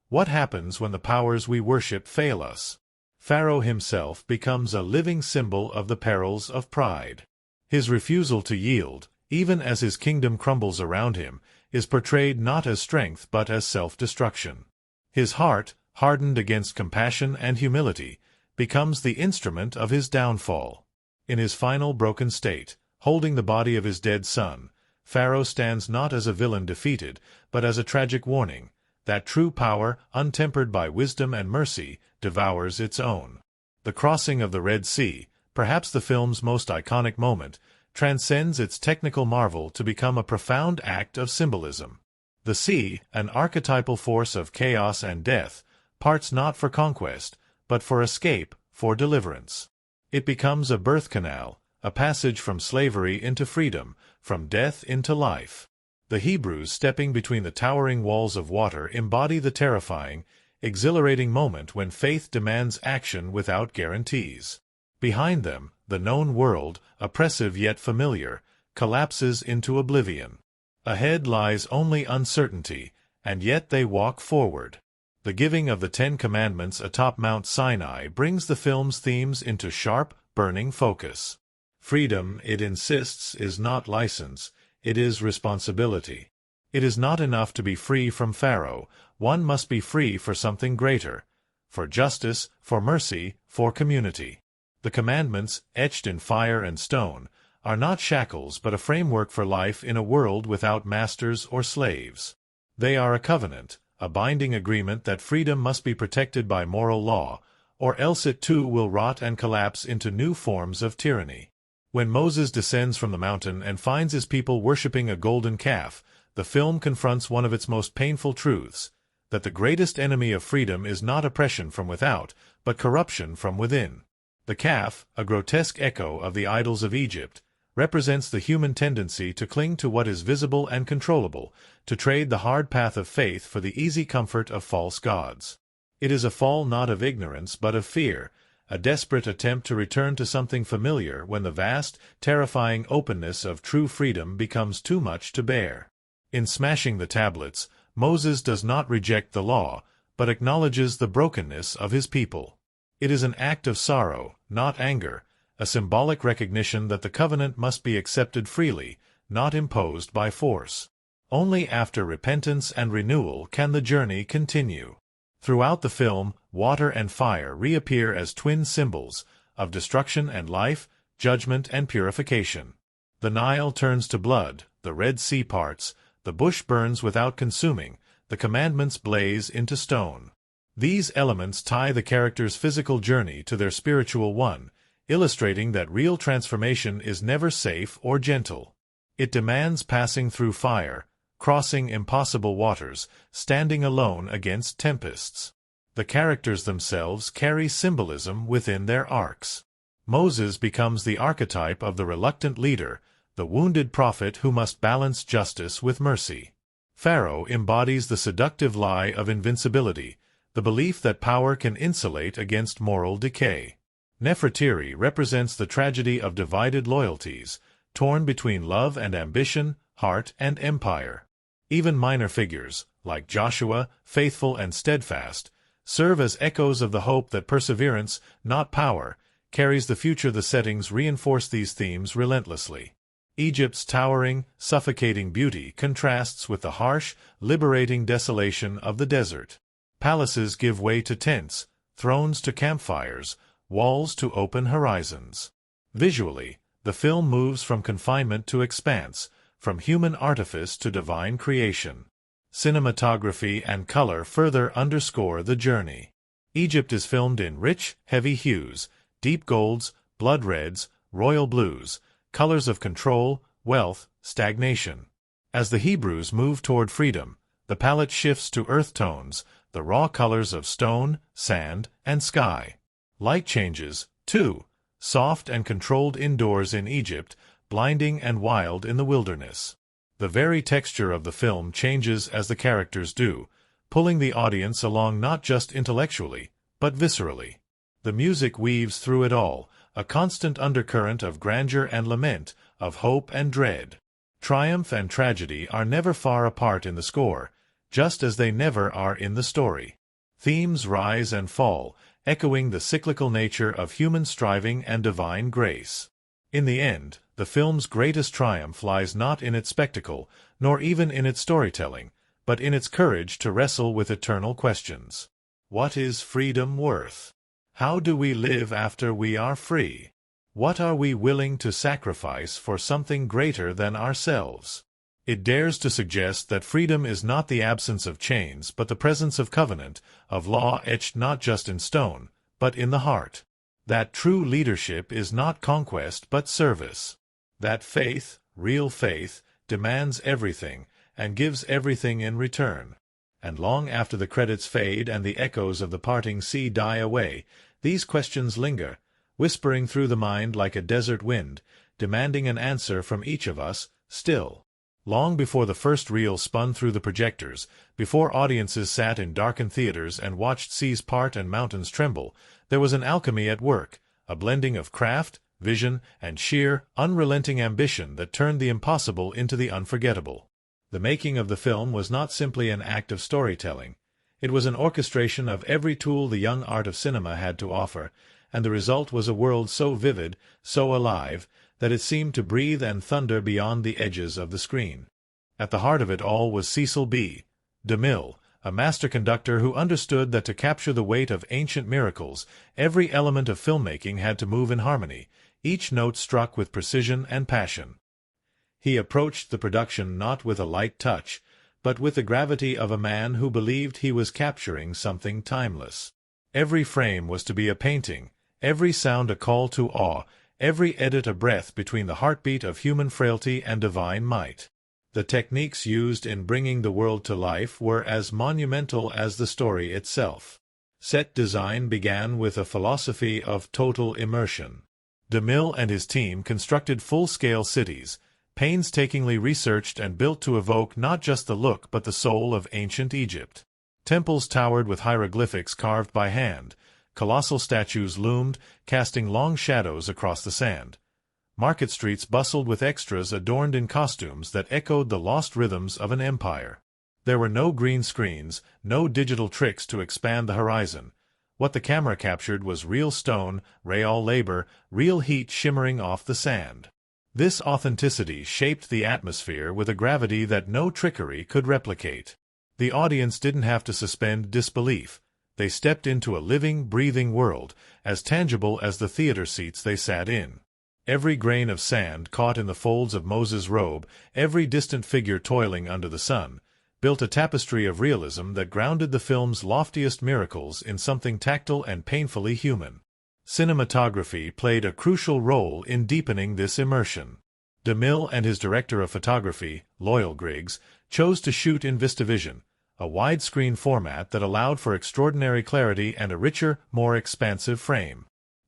what happens when the powers we worship fail us? Pharaoh himself becomes a living symbol of the perils of pride. His refusal to yield, even as his kingdom crumbles around him, is portrayed not as strength but as self-destruction. His heart, hardened against compassion and humility, becomes the instrument of his downfall. In his final broken state, holding the body of his dead son, Pharaoh stands not as a villain defeated, but as a tragic warning, that true power, untempered by wisdom and mercy, devours its own. The crossing of the Red Sea, perhaps the film's most iconic moment, transcends its technical marvel to become a profound act of symbolism. The sea, an archetypal force of chaos and death, parts not for conquest, but for escape, for deliverance. It becomes a birth canal, a passage from slavery into freedom, from death into life. The Hebrews stepping between the towering walls of water embody the terrifying, exhilarating moment when faith demands action without guarantees. Behind them, the known world, oppressive yet familiar, collapses into oblivion. Ahead lies only uncertainty, and yet they walk forward. The giving of the Ten Commandments atop Mount Sinai brings the film's themes into sharp, burning focus. Freedom, it insists, is not license, it is responsibility. It is not enough to be free from Pharaoh, one must be free for something greater, for justice, for mercy, for community. The commandments, etched in fire and stone, are not shackles but a framework for life in a world without masters or slaves. They are a covenant, a binding agreement that freedom must be protected by moral law, or else it too will rot and collapse into new forms of tyranny. When Moses descends from the mountain and finds his people worshipping a golden calf, the film confronts one of its most painful truths. that the greatest enemy of freedom is not oppression from without, but corruption from within. The calf, a grotesque echo of the idols of Egypt, represents the human tendency to cling to what is visible and controllable, to trade the hard path of faith for the easy comfort of false gods. It is a fall not of ignorance but of fear, a desperate attempt to return to something familiar when the vast, terrifying openness of true freedom becomes too much to bear. In smashing the tablets, Moses does not reject the law, but acknowledges the brokenness of his people. It is an act of sorrow, not anger, a symbolic recognition that the covenant must be accepted freely, not imposed by force. Only after repentance and renewal can the journey continue. Throughout the film, water and fire reappear as twin symbols of destruction and life, judgment and purification. The Nile turns to blood, the Red Sea parts, the bush burns without consuming, the commandments blaze into stone. These elements tie the characters' physical journey to their spiritual one, illustrating that real transformation is never safe or gentle. It demands passing through fire, crossing impossible waters, standing alone against tempests. The characters themselves carry symbolism within their arcs. Moses becomes the archetype of the reluctant leader, the wounded prophet who must balance justice with mercy. Pharaoh embodies the seductive lie of invincibility, the belief that power can insulate against moral decay. Nefertiti represents the tragedy of divided loyalties, torn between love and ambition, heart and empire. Even minor figures, like Joshua, faithful and steadfast, serve as echoes of the hope that perseverance, not power, carries the future. The settings reinforce these themes relentlessly. Egypt's towering, suffocating beauty contrasts with the harsh, liberating desolation of the desert. Palaces give way to tents, thrones to campfires, walls to open horizons. Visually, the film moves from confinement to expanse, from human artifice to divine creation. Cinematography and color further underscore the journey. Egypt is filmed in rich, heavy hues, deep golds, blood reds, royal blues, colors of control, wealth, stagnation. As the Hebrews move toward freedom, the palette shifts to earth tones, the raw colors of stone, sand, and sky. Light changes, too, soft and controlled indoors in Egypt, blinding and wild in the wilderness. The very texture of the film changes as the characters do, pulling the audience along not just intellectually, but viscerally. The music weaves through it all, a constant undercurrent of grandeur and lament, of hope and dread. Triumph and tragedy are never far apart in the score, just as they never are in the story. Themes rise and fall, echoing the cyclical nature of human striving and divine grace. In the end, the film's greatest triumph lies not in its spectacle, nor even in its storytelling, but in its courage to wrestle with eternal questions. What is freedom worth? How do we live after we are free? What are we willing to sacrifice for something greater than ourselves? It dares to suggest that freedom is not the absence of chains but the presence of covenant, of law etched not just in stone, but in the heart. That true leadership is not conquest but service. That faith, real faith, demands everything, and gives everything in return. And long after the credits fade and the echoes of the parting sea die away, these questions linger, whispering through the mind like a desert wind, demanding an answer from each of us, still. Long before the first reel spun through the projectors, before audiences sat in darkened theaters and watched seas part and mountains tremble, there was an alchemy at work, a blending of craft, vision, and sheer, unrelenting ambition that turned the impossible into the unforgettable. The making of the film was not simply an act of storytelling. It was an orchestration of every tool the young art of cinema had to offer, and the result was a world so vivid, so alive, that it seemed to breathe and thunder beyond the edges of the screen. At the heart of it all was Cecil B. DeMille, a master conductor who understood that to capture the weight of ancient miracles, every element of filmmaking had to move in harmony, each note struck with precision and passion. He approached the production not with a light touch, but with the gravity of a man who believed he was capturing something timeless. Every frame was to be a painting, every sound a call to awe, every edit a breath between the heartbeat of human frailty and divine might. The techniques used in bringing the world to life were as monumental as the story itself. Set design began with a philosophy of total immersion. DeMille and his team constructed full-scale cities, painstakingly researched and built to evoke not just the look but the soul of ancient Egypt. Temples towered with hieroglyphics carved by hand. Colossal statues loomed, casting long shadows across the sand. Market streets bustled with extras adorned in costumes that echoed the lost rhythms of an empire. There were no green screens, no digital tricks to expand the horizon. What the camera captured was real stone, real labor, real heat shimmering off the sand. This authenticity shaped the atmosphere with a gravity that no trickery could replicate. The audience didn't have to suspend disbelief. They stepped into a living, breathing world, as tangible as the theater seats they sat in. Every grain of sand caught in the folds of Moses' robe, every distant figure toiling under the sun, built a tapestry of realism that grounded the film's loftiest miracles in something tactile and painfully human. Cinematography played a crucial role in deepening this immersion. DeMille and his director of photography, Loyal Griggs, chose to shoot in VistaVision, a widescreen format that allowed for extraordinary clarity and a richer, more expansive frame.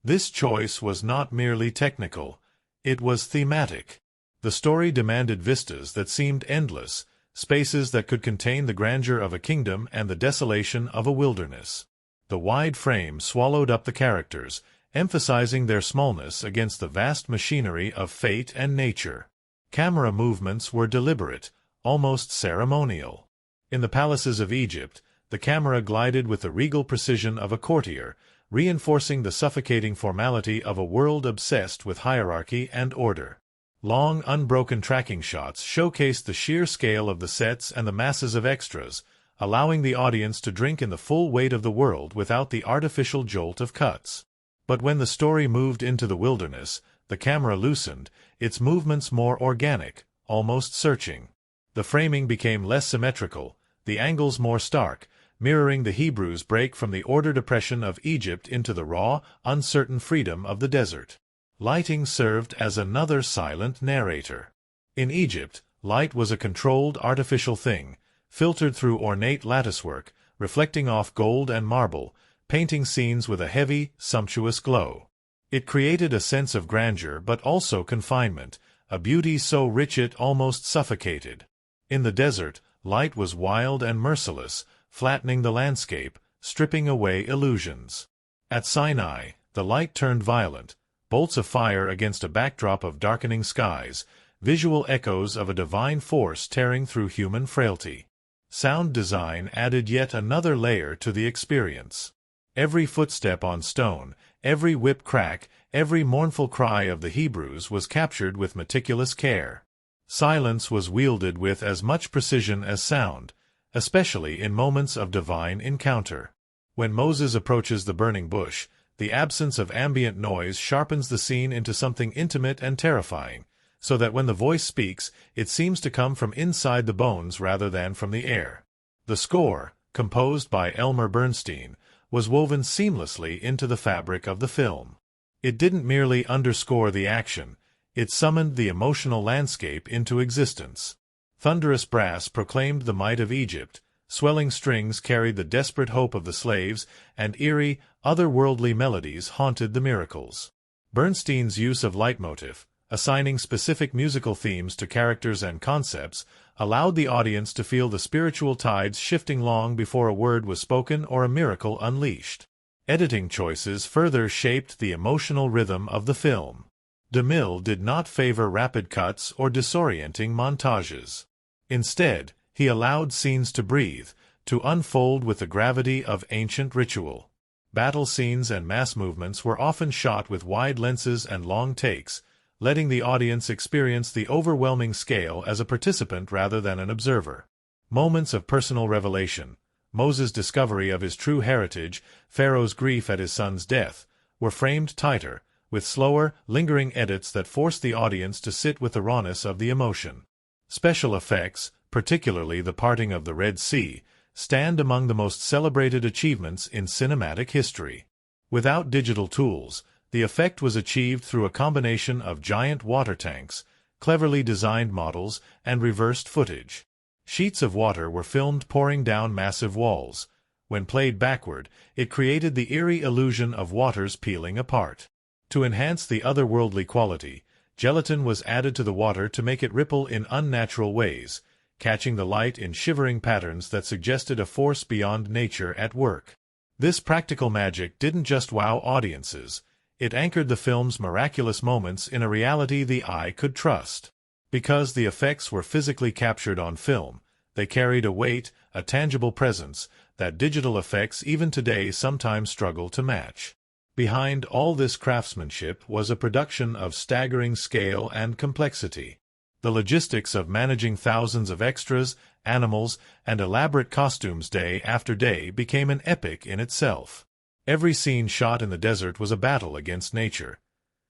This choice was not merely technical, it was thematic. The story demanded vistas that seemed endless, spaces that could contain the grandeur of a kingdom and the desolation of a wilderness. The wide frame swallowed up the characters, emphasizing their smallness against the vast machinery of fate and nature. Camera movements were deliberate, almost ceremonial. In the palaces of Egypt, the camera glided with the regal precision of a courtier, reinforcing the suffocating formality of a world obsessed with hierarchy and order. Long, unbroken tracking shots showcased the sheer scale of the sets and the masses of extras, allowing the audience to drink in the full weight of the world without the artificial jolt of cuts. But when the story moved into the wilderness, the camera loosened, its movements more organic, almost searching. The framing became less symmetrical, the angles more stark, mirroring the Hebrews' break from the ordered oppression of Egypt into the raw, uncertain freedom of the desert. Lighting served as another silent narrator. In Egypt, light was a controlled artificial thing, filtered through ornate latticework, reflecting off gold and marble, painting scenes with a heavy, sumptuous glow. It created a sense of grandeur but also confinement, a beauty so rich it almost suffocated. In the desert, light was wild and merciless, flattening the landscape, stripping away illusions. At Sinai, the light turned violent, bolts of fire against a backdrop of darkening skies, visual echoes of a divine force tearing through human frailty. Sound design added yet another layer to the experience. Every footstep on stone, every whip crack, every mournful cry of the Hebrews was captured with meticulous care. Silence was wielded with as much precision as sound, especially in moments of divine encounter. When Moses approaches the burning bush, the absence of ambient noise sharpens the scene into something intimate and terrifying, so that when the voice speaks, it seems to come from inside the bones rather than from the air. The score, composed by Elmer Bernstein, was woven seamlessly into the fabric of the film. It didn't merely underscore the action, it summoned the emotional landscape into existence. Thunderous brass proclaimed the might of Egypt, swelling strings carried the desperate hope of the slaves, and eerie, otherworldly melodies haunted the miracles. Bernstein's use of leitmotif, assigning specific musical themes to characters and concepts, allowed the audience to feel the spiritual tides shifting long before a word was spoken or a miracle unleashed. Editing choices further shaped the emotional rhythm of the film. DeMille did not favor rapid cuts or disorienting montages. Instead, he allowed scenes to breathe, to unfold with the gravity of ancient ritual. Battle scenes and mass movements were often shot with wide lenses and long takes, letting the audience experience the overwhelming scale as a participant rather than an observer. Moments of personal revelation, Moses' discovery of his true heritage, Pharaoh's grief at his son's death, were framed tighter, with slower, lingering edits that forced the audience to sit with the rawness of the emotion. Special effects, particularly the parting of the Red Sea, stand among the most celebrated achievements in cinematic history. Without digital tools, the effect was achieved through a combination of giant water tanks, cleverly designed models, and reversed footage. Sheets of water were filmed pouring down massive walls. When played backward, it created the eerie illusion of waters peeling apart. To enhance the otherworldly quality, gelatin was added to the water to make it ripple in unnatural ways, catching the light in shivering patterns that suggested a force beyond nature at work. This practical magic didn't just wow audiences, it anchored the film's miraculous moments in a reality the eye could trust. Because the effects were physically captured on film, they carried a weight, a tangible presence, that digital effects even today sometimes struggle to match. Behind all this craftsmanship was a production of staggering scale and complexity. The logistics of managing thousands of extras, animals, and elaborate costumes day after day became an epic in itself. Every scene shot in the desert was a battle against nature.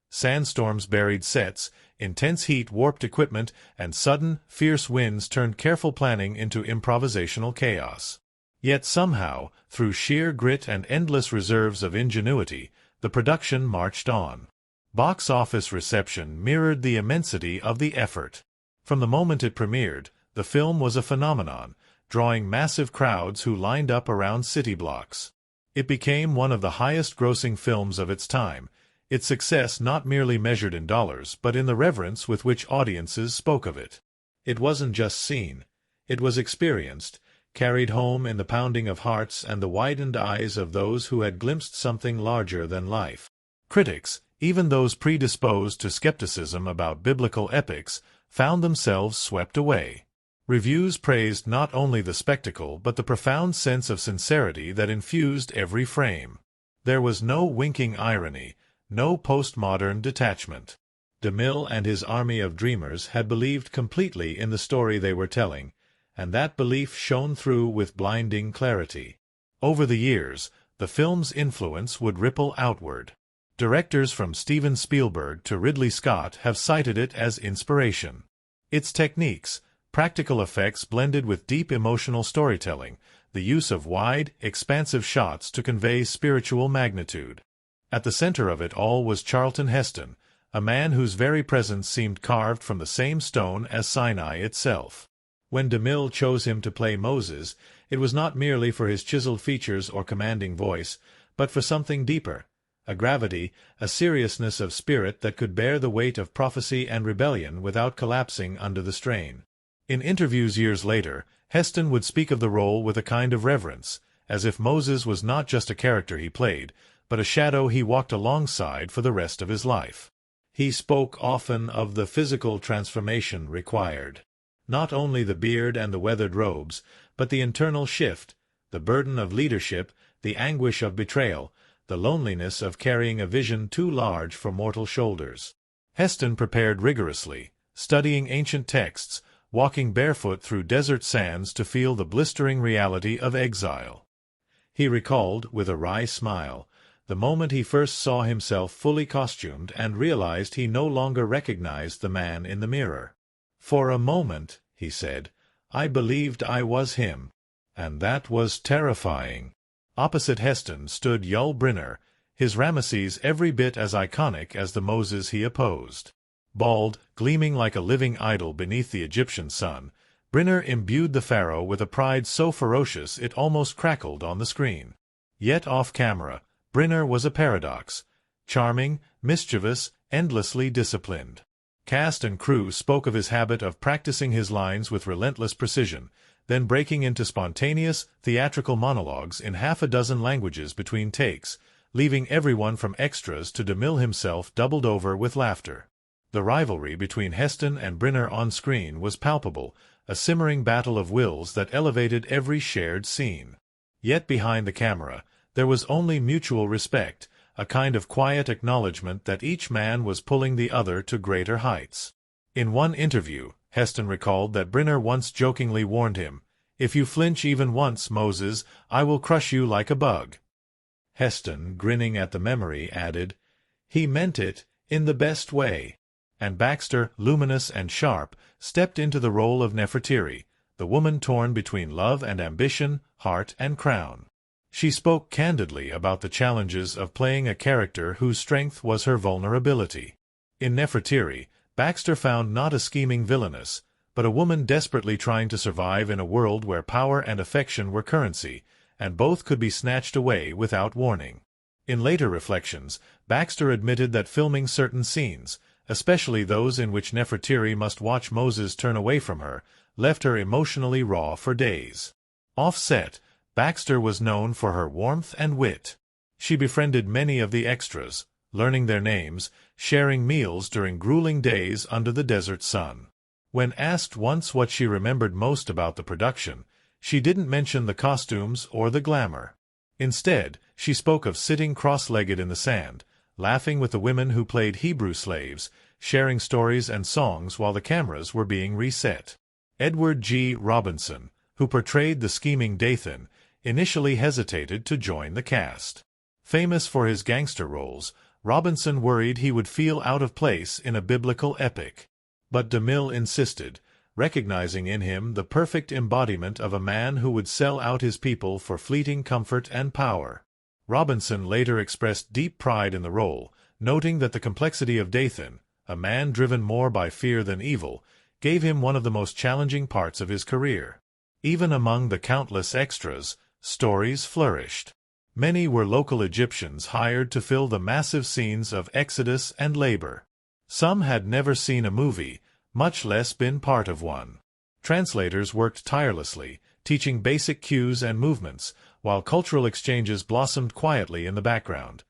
Sandstorms buried sets, intense heat warped equipment, and sudden, fierce winds turned careful planning into improvisational chaos. Yet somehow, through sheer grit and endless reserves of ingenuity, the production marched on. Box office reception mirrored the immensity of the effort. From the moment it premiered, the film was a phenomenon, drawing massive crowds who lined up around city blocks. It became one of the highest-grossing films of its time, its success not merely measured in dollars but in the reverence with which audiences spoke of it. It wasn't just seen, it was experienced, carried home in the pounding of hearts and the widened eyes of those who had glimpsed something larger than life. Critics, even those predisposed to skepticism about biblical epics, found themselves swept away. Reviews praised not only the spectacle but the profound sense of sincerity that infused every frame. There was no winking irony, no postmodern detachment. DeMille and his army of dreamers had believed completely in the story they were telling, and that belief shone through with blinding clarity. Over the years, the film's influence would ripple outward. Directors from Steven Spielberg to Ridley Scott have cited it as inspiration. Its techniques, practical effects blended with deep emotional storytelling, the use of wide, expansive shots to convey spiritual magnitude. At the center of it all was Charlton Heston, a man whose very presence seemed carved from the same stone as Sinai itself. When DeMille chose him to play Moses, it was not merely for his chiseled features or commanding voice, but for something deeper, a gravity, a seriousness of spirit that could bear the weight of prophecy and rebellion without collapsing under the strain. In interviews years later, Heston would speak of the role with a kind of reverence, as if Moses was not just a character he played, but a shadow he walked alongside for the rest of his life. He spoke often of the physical transformation required. Not only the beard and the weathered robes, but the internal shift, the burden of leadership, the anguish of betrayal, the loneliness of carrying a vision too large for mortal shoulders. Heston prepared rigorously, studying ancient texts, walking barefoot through desert sands to feel the blistering reality of exile. He recalled, with a wry smile, the moment he first saw himself fully costumed and realized he no longer recognized the man in the mirror. "For a moment," he said, "I believed I was him. And that was terrifying." Opposite Heston stood Yul Brynner, his Ramesses every bit as iconic as the Moses he opposed. Bald, gleaming like a living idol beneath the Egyptian sun, Brynner imbued the pharaoh with a pride so ferocious it almost crackled on the screen. Yet off-camera, Brynner was a paradox, charming, mischievous, endlessly disciplined. Cast and crew spoke of his habit of practicing his lines with relentless precision, then breaking into spontaneous, theatrical monologues in half a dozen languages between takes, leaving everyone from extras to DeMille himself doubled over with laughter. The rivalry between Heston and Brynner on screen was palpable, a simmering battle of wills that elevated every shared scene. Yet behind the camera, there was only mutual respect, a kind of quiet acknowledgement that each man was pulling the other to greater heights. In one interview, Heston recalled that Brynner once jokingly warned him, "If you flinch even once, Moses, I will crush you like a bug." Heston, grinning at the memory, added, "He meant it, in the best way." And Baxter, luminous and sharp, stepped into the role of Nefertiri, the woman torn between love and ambition, heart and crown. She spoke candidly about the challenges of playing a character whose strength was her vulnerability. In Nefertiri, Baxter found not a scheming villainess, but a woman desperately trying to survive in a world where power and affection were currency, and both could be snatched away without warning. In later reflections, Baxter admitted that filming certain scenes, especially those in which Nefertiri must watch Moses turn away from her, left her emotionally raw for days. Off-set, Baxter was known for her warmth and wit. She befriended many of the extras, learning their names, sharing meals during grueling days under the desert sun. When asked once what she remembered most about the production, she didn't mention the costumes or the glamour. Instead, she spoke of sitting cross-legged in the sand, laughing with the women who played Hebrew slaves, sharing stories and songs while the cameras were being reset. Edward G. Robinson, who portrayed the scheming Dathan, initially hesitated to join the cast. Famous for his gangster roles, Robinson worried he would feel out of place in a biblical epic. But DeMille insisted, recognizing in him the perfect embodiment of a man who would sell out his people for fleeting comfort and power. Robinson later expressed deep pride in the role, noting that the complexity of Dathan, a man driven more by fear than evil, gave him one of the most challenging parts of his career. Even among the countless extras, stories flourished. Many were local Egyptians hired to fill the massive scenes of Exodus and labor. Some had never seen a movie, much less been part of one. Translators worked tirelessly, teaching basic cues and movements, while cultural exchanges blossomed quietly in the background.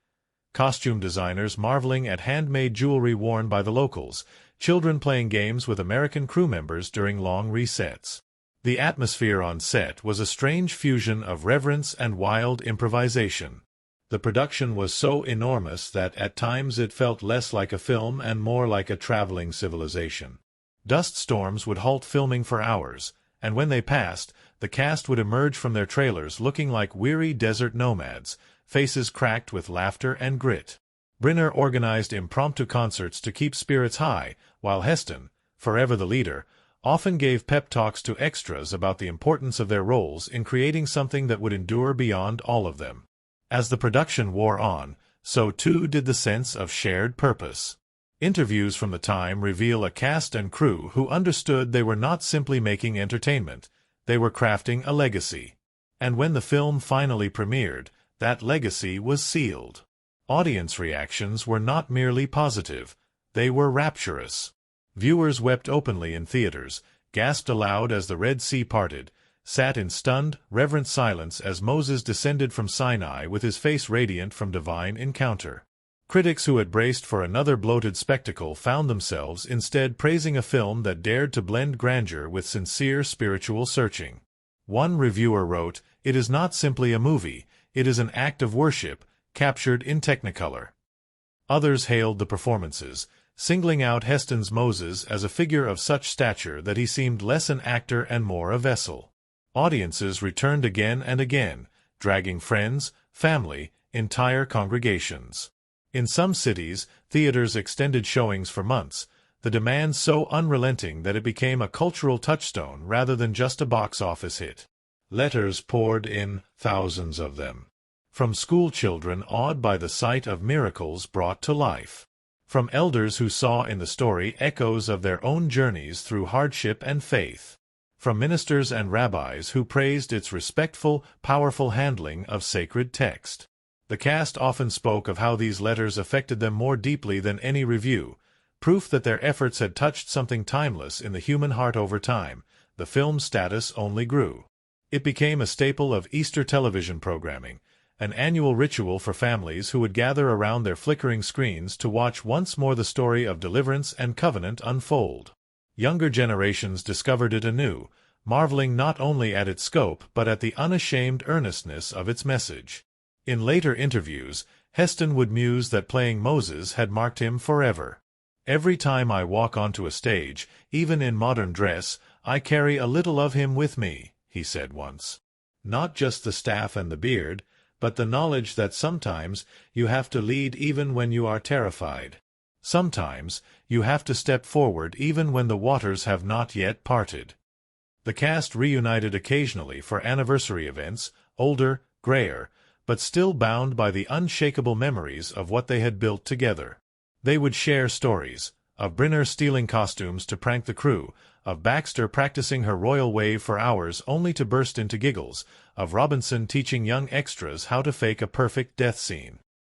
Costume designers marveling at handmade jewelry worn by the locals, children playing games with American crew members during long resets. The atmosphere on set was a strange fusion of reverence and wild improvisation. The production was so enormous that at times it felt less like a film and more like a traveling civilization. Dust storms would halt filming for hours, and when they passed, the cast would emerge from their trailers looking like weary desert nomads, faces cracked with laughter and grit. Brynner organized impromptu concerts to keep spirits high, while Heston, forever the leader, often gave pep talks to extras about the importance of their roles in creating something that would endure beyond all of them. As the production wore on, so too did the sense of shared purpose. Interviews from the time reveal a cast and crew who understood they were not simply making entertainment, they were crafting a legacy. And when the film finally premiered, that legacy was sealed. Audience reactions were not merely positive, they were rapturous. Viewers wept openly in theaters, gasped aloud as the Red Sea parted, sat in stunned, reverent silence as Moses descended from Sinai with his face radiant from divine encounter. Critics who had braced for another bloated spectacle found themselves instead praising a film that dared to blend grandeur with sincere spiritual searching. One reviewer wrote, "It is not simply a movie, it is an act of worship, captured in Technicolor." Others hailed the performances, singling out Heston's Moses as a figure of such stature that he seemed less an actor and more a vessel. Audiences returned again and again, dragging friends, family, entire congregations. In some cities, theaters extended showings for months, the demand so unrelenting that it became a cultural touchstone rather than just a box office hit. Letters poured in, thousands of them. From school children awed by the sight of miracles brought to life. From elders who saw in the story echoes of their own journeys through hardship and faith. From ministers and rabbis who praised its respectful, powerful handling of sacred text. The cast often spoke of how these letters affected them more deeply than any review, proof that their efforts had touched something timeless in the human heart over time. The film's status only grew. It became a staple of Easter television programming, an annual ritual for families who would gather around their flickering screens to watch once more the story of deliverance and covenant unfold. Younger generations discovered it anew, marveling not only at its scope but at the unashamed earnestness of its message. In later interviews, Heston would muse that playing Moses had marked him forever. "Every time I walk onto a stage, even in modern dress, I carry a little of him with me," he said once. Not just the staff and the beard, but the knowledge that sometimes you have to lead even when you are terrified. Sometimes you have to step forward even when the waters have not yet parted. The cast reunited occasionally for anniversary events, older, grayer, but still bound by the unshakable memories of what they had built together. They would share stories, of Brynner stealing costumes to prank the crew, of Baxter practicing her royal wave for hours only to burst into giggles, of Robinson teaching young extras how to fake a perfect death scene.